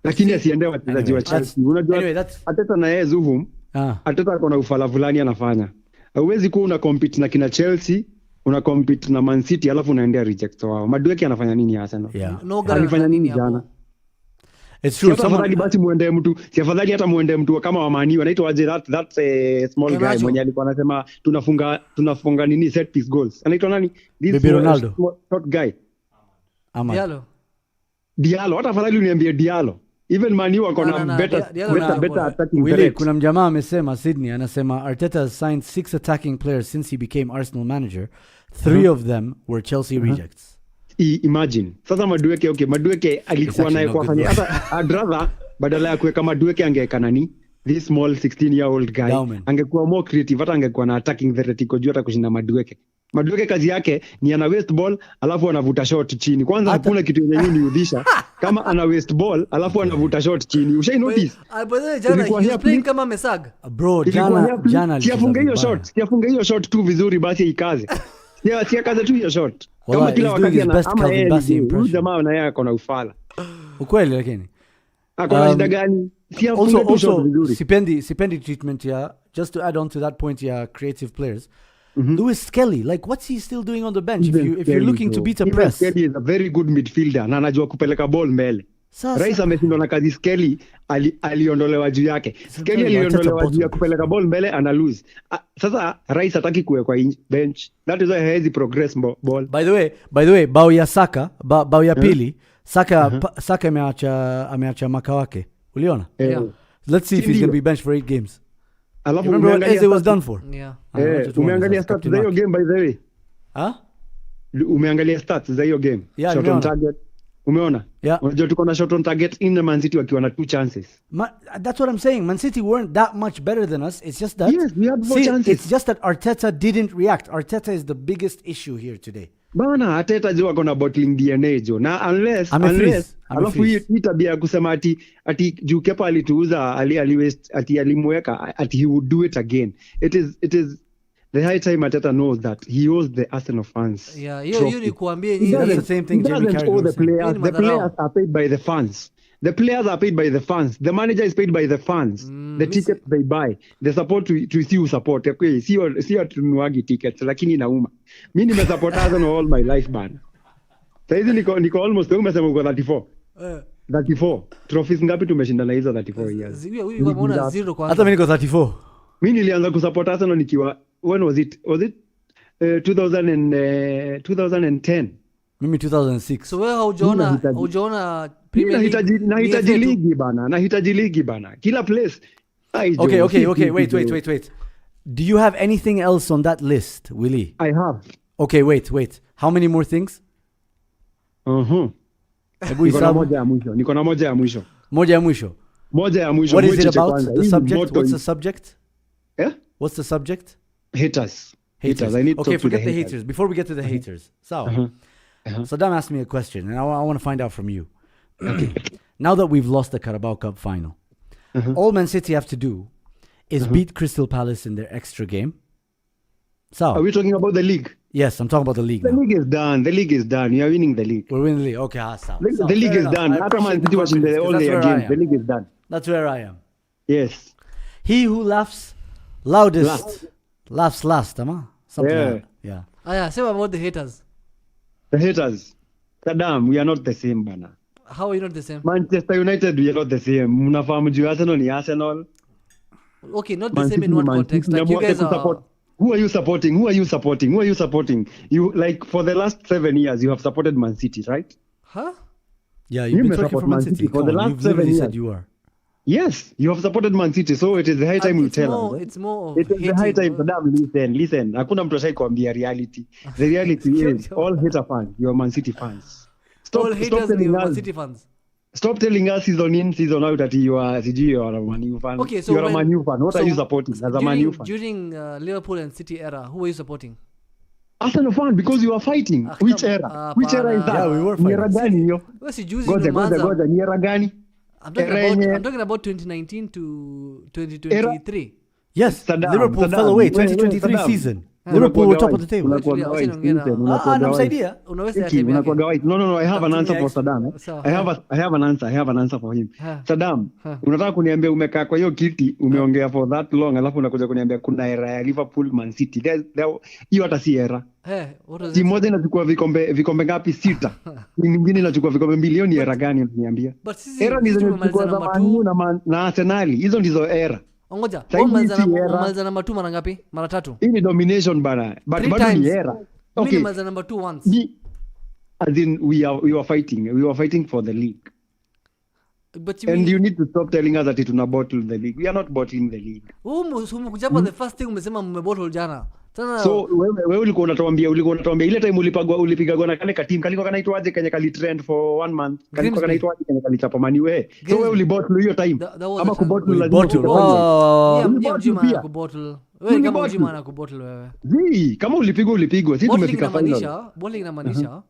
Lakini asiende wachezaji wa Chelsea. Unajua Arteta na yeye Zuhum, Arteta akona ufala fulani anafanya. Hauwezi kuwa una compete na kina Chelsea, una compete na Man City alafu unaendea reject wao. Madueke anafanya nini Arsenal? Alifanya nini jana? It's true. Afadhali basi muende mtu, si afadhali hata muende mtu kama wa Man U anaitwa aje, that's a small guy mwenye alikuwa anasema tunafunga nini set piece goals. Anaitwa nani? This Ronaldo. Short guy. Diallo. Hata afadhali uniambie Diallo. Even Man U wako na better attacking threat. Kuna mjamaa amesema Sydney anasema Arteta has signed 6 attacking players since he became Arsenal manager. 3 of them were Chelsea rejects. Imagine. Sasa Madueke alikuwa naye kwa fanya hata I'd badala ya kuweka Madueke angeweka nani? This small 16-year-old guy. Angekuwa more creative, hata angekuwa na attacking threat iko juu hata kushinda Madueke. Madueke kazi yake ni ana waste ball alafu anavuta shot chini. Kwanza hakuna kitu yenye niudhisha kama ana waste ball alafu anavuta shot chini. Ushai notice? Jana he was playing kama Mesag. Bro, jana siafunga hiyo shot tu vizuri basi ikaze. Siakaze tu hiyo shot. Kama kila wakati ana best Calvin Bassey impression. Huyu jamaa na yeye akona ufala. Ukweli lakini Akona shida gani? Si afunge tu shot vizuri. Sipendi treatment ya, just to add on to that point ya creative players. Lewis Skelly, like what's he still doing on the bench? If you're looking to beat a press. Skelly is a very good midfielder na anajua kupeleka ball mbele. Rais ameshindwa na kazi. Skelly aliondolewa juu yake. Skelly aliondolewa juu ya kupeleka ball mbele ana lose. Sasa Rais hataki kuwekwa bench. That is why he has progress ball. By the way, bao ya Saka, bao ya pili, Saka ameacha maka wake. Uliona? Yeah. Let's see if he's going to be benched for 8 games. Alafu Remember what Eze was done for? Yeah. Umeangalia stats za hiyo game by the way? Umeangalia stats za hiyo game? Yeah, shot on target. Umeona? Yeah. Unajua tuko na shot on target in Man City wakiwa na 2 chances. That's what I'm saying. Man City weren't that much better than us. It's just that yes, we had more chances. It's just that Arteta didn't react. Arteta is the biggest issue here today. Bana Arteta jo akona bottling DNA jo. Na unless alafu hii tabia ya kusema ati juu Kepa alituuza alimweka ati he would do it again. It is the high time Arteta knows that he owes the Arsenal fans. Yeah, you ni kuambia ni the same thing Jamie Carragher. The players are paid by the fans. The players are paid by the fans. The manager is paid by the fans. The tickets they buy. The support to see you support. Okay, see tunuagi tickets lakini inauma. Mimi nimesupport Arsenal all my life man. Saizi niko almost umesema uko 34. 34. Trophies ngapi tumeshinda na hizo 34 years? Wewe umeona 0 kwanza. Hata mimi niko 34. Mimi nilianza kusupport Arsenal nikiwa when was it? Was it 2010? Mimi 2006. So wewe hujaona Premier League. Nahitaji ligi bana. Kila place. Okay, wait. Do you have anything else on that list, Willie? I have. Okay, wait. How many more things? Niko na moja ya mwisho. Moja ya mwisho. What is it about? The subject? What's the subject? Yeah? What's the subject? Haters. I need to forget the haters. Before we get to the haters. So, Saddam asked me a question, and I want to find out from you. Now that we've lost the Carabao Cup final, all Man City have to do is beat Crystal Palace in their extra game. So, are we talking about the league? Yes, I'm talking about the league. The league is done. You are winning the league. We're winning the league. Okay, the league is done. After Man City was in the all day again, the league is done. That's where I am. Yes. He who laughs loudest laughs last, Something like that. Yeah. Say about the haters. The haters. Saddam, we are not the same, bana. How are you not the same? Manchester United, we are not the same. Mnafahamu juu Arsenal ni Arsenal. Okay, not the same in what context? Like you guys are... Who are you supporting? You, like, for the last 7 years, you have supported Man City, right? Huh? Yeah, you've been talking for Man City. For the last 7 years. Said you are. Yes, you have supported Man City, so it is the high time you tell us. It's more of it is the high time. Saddam, listen. Hakuna mtu ashai kuambia reality. The reality is, all hater fans, you are Man City fans. All haters are Man City fans. Stop telling us season in, season out that you are a Man U fan. Okay, so you are a Man U fan. What are you supporting as a Man U fan? During Liverpool and City era, who were you supporting? Arsenal fan, because you are fighting. Which era? Which era is that? Yeah, we were fighting. Ni era gani hiyo? Goja, ni era gani? I'm talking about 2019 to 2023. Yes, Liverpool fell away 2023 season. Liverpool were top of the table. No, I have an answer for Saddam. I have an answer for him. Saddam, unataka kuniambia umekaa kwa hiyo kiti umeongea for that long alafu unakuja kuniambia kuna era ya Liverpool Man City. Hiyo hata si era. Timu moja inachukua vikombe ngapi? 6. Nyingine inachukua vikombe milioni. Era gani unaniambia? Era ni zinachukua za Man U na Arsenal. Hizo ndizo era. Ongoja, umaliza namba 2 mara ngapi? Mara 3. Hii ni domination bana. But bado ni era. Okay. Mimi nimaliza namba 2 once. As in we were fighting for the league. But you need to stop telling us that tuna bottle the league. We are not bottling the league. Umekuja the first thing umesema mmebottle jana. So wewe ulikuwa unatuambia ile time ulipiga na kale ka team kalikuwa kanaitwaje Kenya kali trend for 1 month kalikuwa kanaitwaje Kenya kali chapa mani wewe. So wewe ulibottle hiyo time ama kubottle lazima kubottle wewe kama ujima na kubottle wewe. Kama ulipigwa sisi tumefika final. Bottling inamaanisha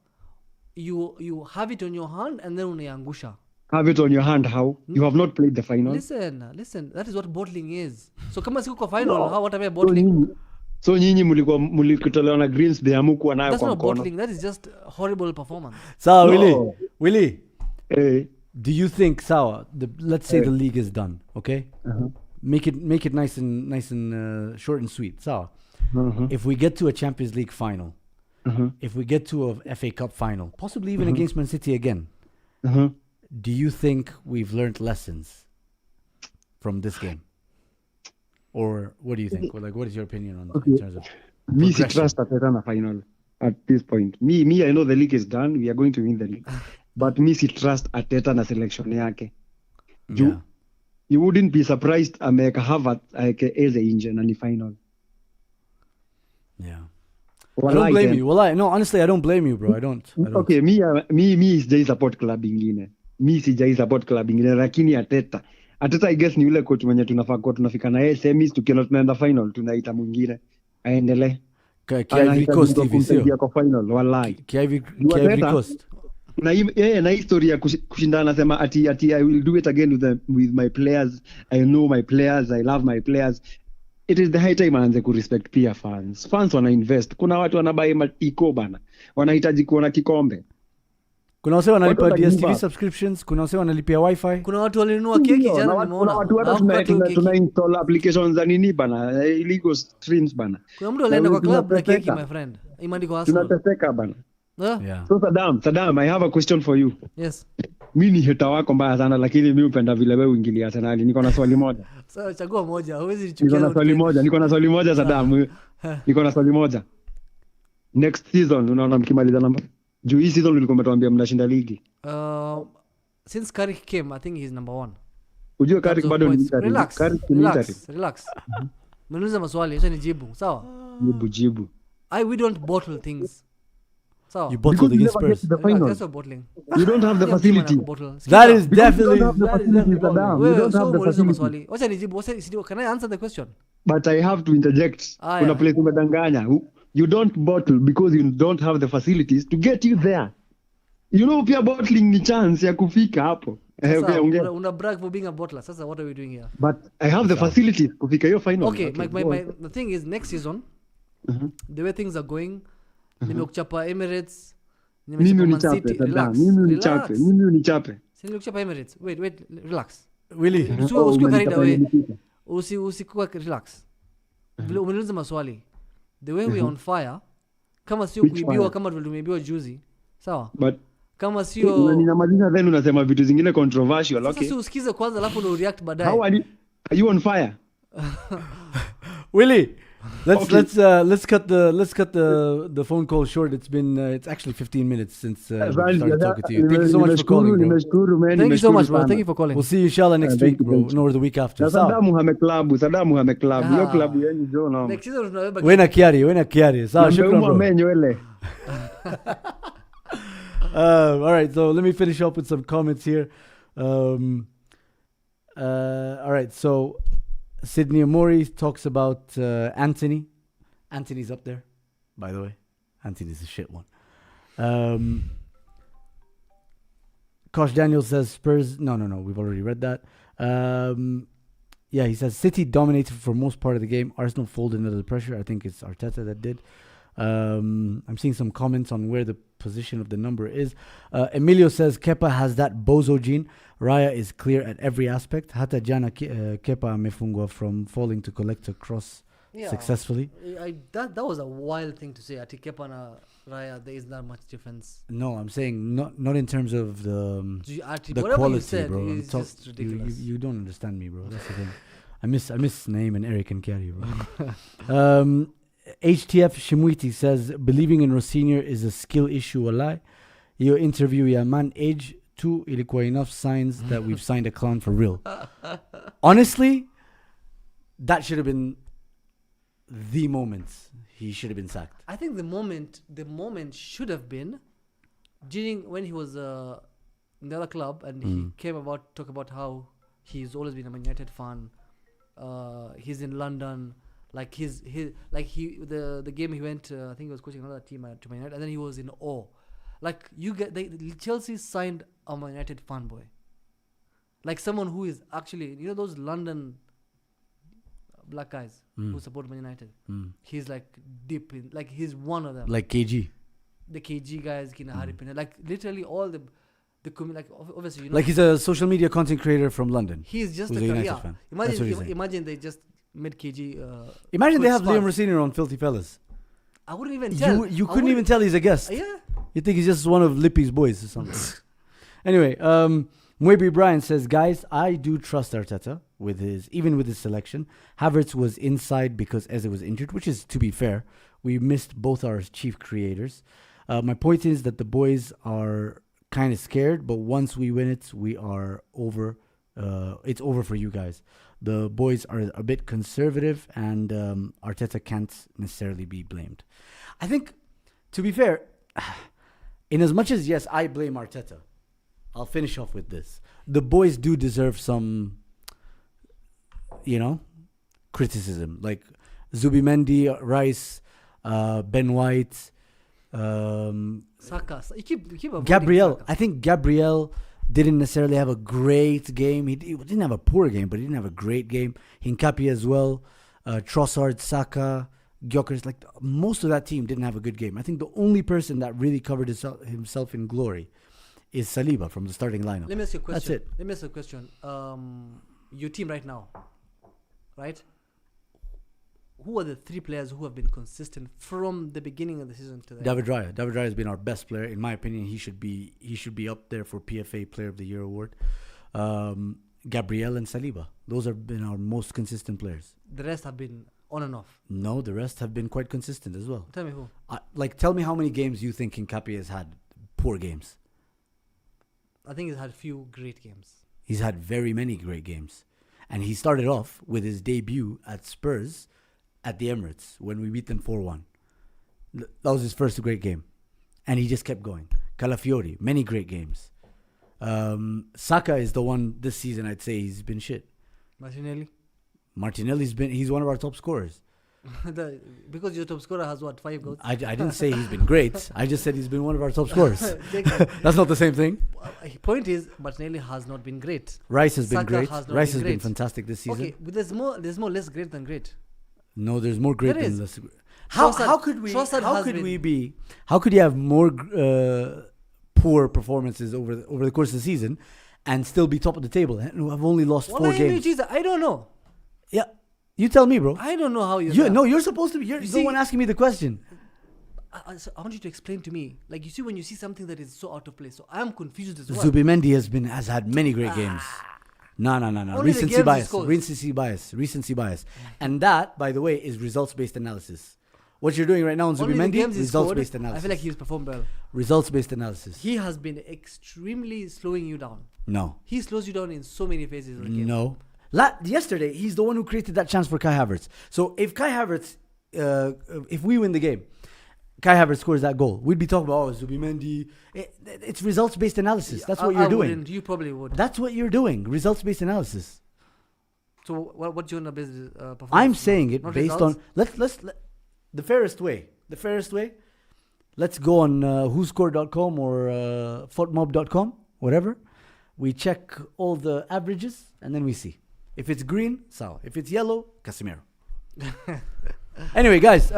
you have it on your hand and then unaiangusha. Have it on your hand how? You have not played the final. Listen, that is what bottling is. So kama siko kwa final, how what am I bottling? So nyinyi mlikutolewa na Greensby hamukuwa nayo kwa mkono. That's not bottling, that is just horrible performance. Sawa Willie. Hey. Do you think, Sawa? Let's say the league is done. Okay, Uh-huh. make it nice and short and sweet. Sawa. Uh-huh. If we get to a Champions League final, Uh-huh. if we get to a FA Cup final, possibly even against Man City again, Uh-huh. do you think we've learned lessons from this game? Or what do you think? Or like, what is your opinion on in terms of Me, si progression? trust Arteta na final at this point. Me, I know the league is done. We are going to win the league. But me, si trust Arteta na selection yake. Yeah. You wouldn't be surprised ameweka Havertz aeke eze nje na ni final. Yeah. I don't blame you. No, honestly, I don't blame you, bro. I don't. Okay, me sijai support club ingine. Mi sijai support club ingine, lakini Arteta I guess ni yule coach mwenye tunafaa kuwa tunafika na yeye semis, tukiona tunaenda final tunaita mwingine aendelee. Kiarie Coast hivi sio? Kwa final wallahi. Kiarie Coast. Na historia ya kushinda anasema ati I will do it again with my players. I know my players, I love my players. It is the high time aanze kurespect pia fans. Fans wana invest. Kuna watu wanabai matiko bana. Wanahitaji kuona kikombe. Kuna wase wanalipa DStv subscriptions, kuna wase wanalipia wifi. Kuna watu walinunua keki jana nimeona. Kuna watu hata tuna install applications za nini bana, illegal streams bana. Kuna mtu alienda kwa club na keki, my friend. Imeandikwa Arsenal. Tunateseka bana. Yeah. So Saddam, I have a question for you. Yes. Mimi ni hater wako mbaya sana, lakini mimi upenda vile wewe uingilia Arsenal. Niko na swali moja. Sasa chagua moja, huwezi chukia. Niko na swali moja Saddam. Niko na swali moja. Next season unaona mkimaliza namba? Juu hii season ulikuwa umetuambia mnashinda ligi. Since Carrick came, I think he's number 1. Unajua Carrick bado ni interim. Relax. Mniuliza maswali, acha nijibu. Sawa? Jibu. We don't bottle things. Sawa? You bottled against Spurs. That's a bottling. You don't have the facility. That is definitely maswali. Acha nijibu. Can I answer the question? But I have to interject. Kuna place umedanganya. You don't bottle because you don't have the facilities to get you there. You know, pia bottling ni chance ya kufika hapo. Una brag for being a bottler. Sasa what are we doing here? But I have the facilities kufika hiyo final. Okay, the thing is next season, the way things are going, nimekuchapa Emirates, nimechapa Man City. Relax. Mimi unichape. Si nimekuchapa Emirates. Wait, relax. Really? Usikuwa carried away. Usikuwa relax. Vile umeniuliza maswali. The way we on fire, kama sio kuibiwa kama tumeibiwa juzi, sawa? But kama sio ninamaliza then unasema vitu zingine controversial. Okay. Sasa usikize kwanza alafu ndo react baadaye. How are you on fire? Willie, let's cut the phone call short. It's actually 15 minutes since we started talking to you. Thank you so much for calling, bro. Thank you so much, bro. Thank you for calling. We'll see you inshallah next week, bro. No, or the week after. Saddam hame club. Yo club yenu jo no. Next season tunabeba. Wena Kiarie. Sawa, shukran, bro. All right, so let me finish up with some comments here. All right, so Sydney Amori talks about Anthony. Anthony's up there, by the way. Anthony's a shit one. Kosh Daniel says Spurs. No, we've already read that. Yeah, he says City dominated for most part of the game. Arsenal folded under the pressure. I think it's Arteta that did. I'm seeing some comments on where the position of the number is. Emilio says Kepa has that bozo gene. Raya is clear at every aspect. Hata jana Kepa amefungwa from falling to collect a cross successfully. That was a wild thing to say. Ati Kepa na Raya, there is not much difference. No, I'm saying not in terms of the whatever quality, you said, bro. is just ridiculous. You don't understand me, bro. That's the thing. I miss Nayim and Eric and Kiarie, bro. HTF Shimuiti says believing in Rosinha is a skill issue. Walai, your interview, yeah, man. Age 2 ilikuwa enough signs that we've signed a clown for real. Honestly, that should have been the moment he should have been sacked. I think the moment should have been during when he was in the other club and he talk about how he's always been a Man United fan. He's in London. Like the game he went, I think he was coaching another team to Man United, and then he was in awe. Like Chelsea signed a Man United fanboy, like someone who is actually those London black guys who support Man United. He's like deep in, like he's one of them. Like KG, the KG guys, Kina Harry Pinner, like literally all the obviously, you know, Like he's a social media content creator from London. he's just who's a a United yeah. fan. That's what he's saying. Imagine they just mid kg. Imagine they good have Liam Spurs. Rossini on Filthy Fellas. I wouldn't even tell. You couldn't even tell he's a guest. Yeah. You think he's just one of Lippy's boys or something. Anyway, Mwebi Brian says, guys, I do trust Arteta even with his selection. Havertz was inside because Eze was injured, which is, to be fair, we missed both our chief creators. My point is that the boys are kind of scared, but once we win it, we are over. It's over for you guys. The boys are a bit conservative, and Arteta can't necessarily be blamed. I think, to be fair, in as much as, yes, I blame Arteta, I'll finish off with this. The boys do deserve some, criticism. Like Zubimendi, Rice, Ben White, Saka. You keep avoiding Gabriel. Saka. I think Gabriel didn't necessarily have a great game. He didn't have a poor game, but he didn't have a great game. Hincapié as well. Trossard, Saka, Gyökeres. Like most of that team didn't have a good game. I think the only person that really covered himself in glory is Saliba from the starting lineup. Let me ask you a question. That's it. Let me ask you a question. Your team right now, right? Who are the 3 players who have been consistent from the beginning of the season to the David Raya. David Raya has been our best player. In my opinion, he should be up there for PFA Player of the Year award. Gabriel and Saliba. Those have been our most consistent players. The rest have been on and off. No, the rest have been quite consistent as well. Tell me who. Tell me how many games you think Hincapié has had poor games. I think he's had few great games. He's had very many great games. And he started off with his debut at Spurs at the Emirates when we beat them 4-1. That was his first great game. And he just kept going. Calafiori, many great games. Saka is the one this season I'd say he's been shit. Martinelli? He's one of our top scorers. Because your top scorer has what, 5 goals? I didn't say he's been great. I just said he's been one of our top scorers. That's not the same thing. Point is, Martinelli has not been great. Rice has been Saka great. has not Rice been has been great. fantastic this season. Okay, but there's more less great than great. No, there's more great There than is. less. How could you have more poor performances over the course of the season and still be top of the table? And I've only lost 4 games. Jesus, I don't know. Yeah, you tell me, bro. I don't know how You're supposed to be. You're the one asking me the question. I want you to explain to me. Like, you see, when you see something that is so out of place, so I'm confused as well. Zubimendi has had many great games. No. Only the Recency games bias. he scores. Recency bias. And that, by the way, is results-based analysis. What you're doing right now on Only the Zubimendi, games he scored, results-based analysis. I feel like he's performed well. Results-based analysis. He has been extremely slowing you down. No. He slows you down in so many phases of the game. No. Yesterday, he's the one who created that chance for Kai Havertz. So if Kai Havertz, if we win the game, Kai Havertz scores that goal, we'd be talking about, Zubimendi. It's results-based analysis. That's what you're doing. You probably would. That's what you're doing. Results-based analysis. So what do you want to base performance? I'm saying it Not based results? on let's the fairest way. Let's go on whoscore.com or footmob.com, whatever. We check all the averages and then we see. If it's green, Salah. If it's yellow, Casemiro. Anyway, guys,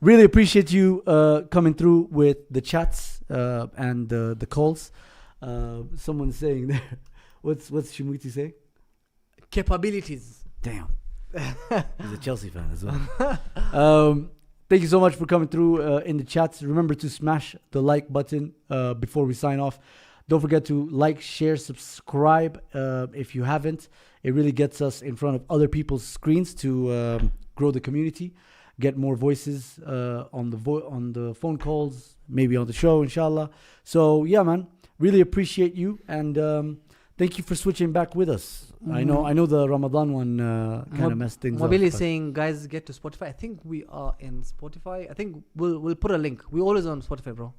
really appreciate you coming through with the chats and the calls. Someone's saying there, what's Shimuti saying? Capabilities. Damn. He's a Chelsea fan as well. Thank you so much for coming through in the chats. Remember to smash the like button before we sign off. Don't forget to like, share, subscribe if you haven't. It really gets us in front of other people's screens to grow the community, get more voices on the phone calls, maybe on the show, inshallah. So yeah, man, really appreciate you, and thank you for switching back with us. I know the Ramadan one kind of messed things up. Mobile is saying, guys, get to Spotify. I think we are in Spotify. I think we'll put a link. We're always on Spotify, bro.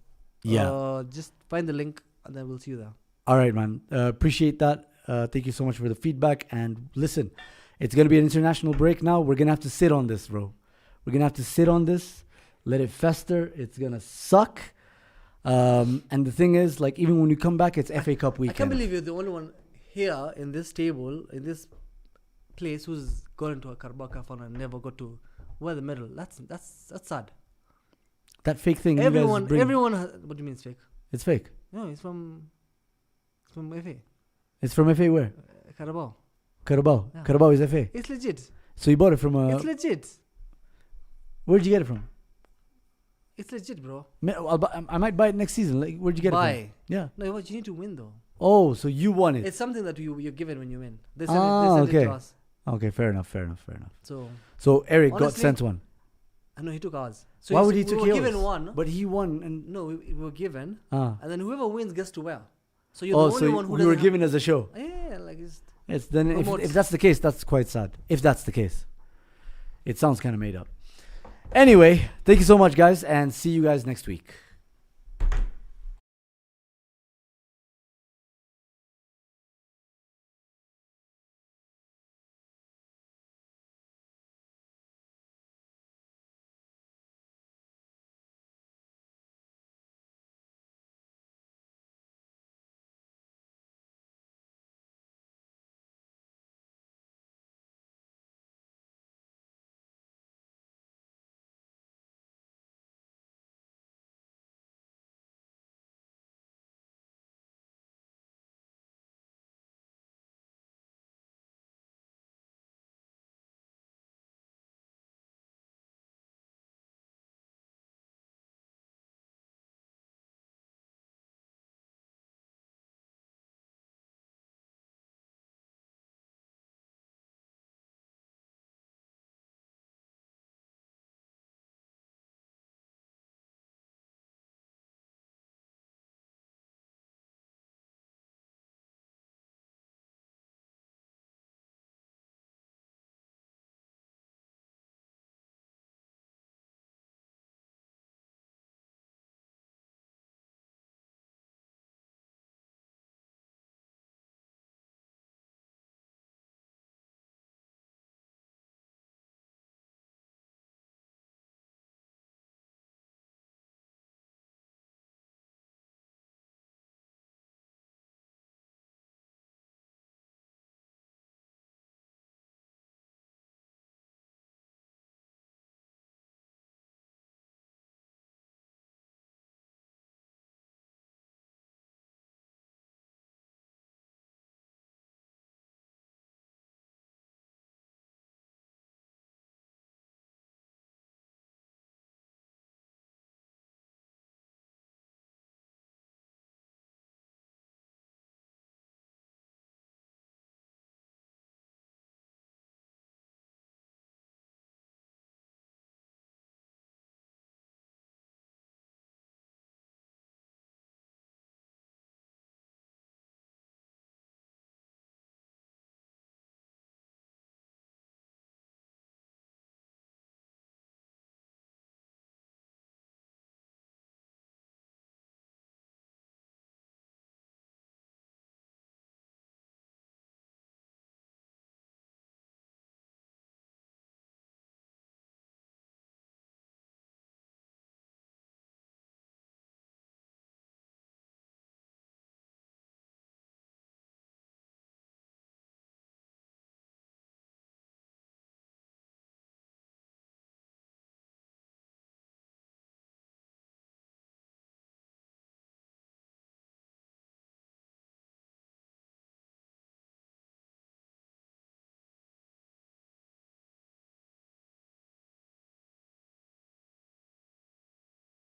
Yeah. Just find the link and then we'll see you there. All right, man. Appreciate that. Thank you so much for the feedback. And listen, it's going to be an international break now. We're going to have to sit on this, bro. We're going to have to sit on this, let it fester. It's going to suck. And the thing is, like, even when you come back, it's FA Cup weekend. I can't believe you're the only one here in this table, in this place, who's gone into a Carabao Cup final and never got to wear the medal. That's sad. That fake thing. Everyone. What do you mean it's fake? It's fake. No, it's from from FA. It's from FA where? Carabao. Carabao. Yeah. Carabao is FA. It's legit. So you bought it from It's legit. where'd you get it from? It's legit, bro. I might buy it next season. Like, where'd you get it Buy. from? Yeah. No, what you need to win though. Oh, so you won it. It's something that you're given when you win. They Ah, send it okay. to us. Okay, fair enough. So So Eric got Honestly, sent one. I know he took ours. So Why you would see, he we took were yours? given one. But he won and No, we were given, ah. and then whoever wins gets to wear. So you're Oh, the so only one who we were doesn't have- given as a show. Yeah, like it's. It's then Promotes. if that's the case, that's quite sad. If that's the case, it sounds kind of made up. Anyway, thank you so much, guys, and see you guys next week.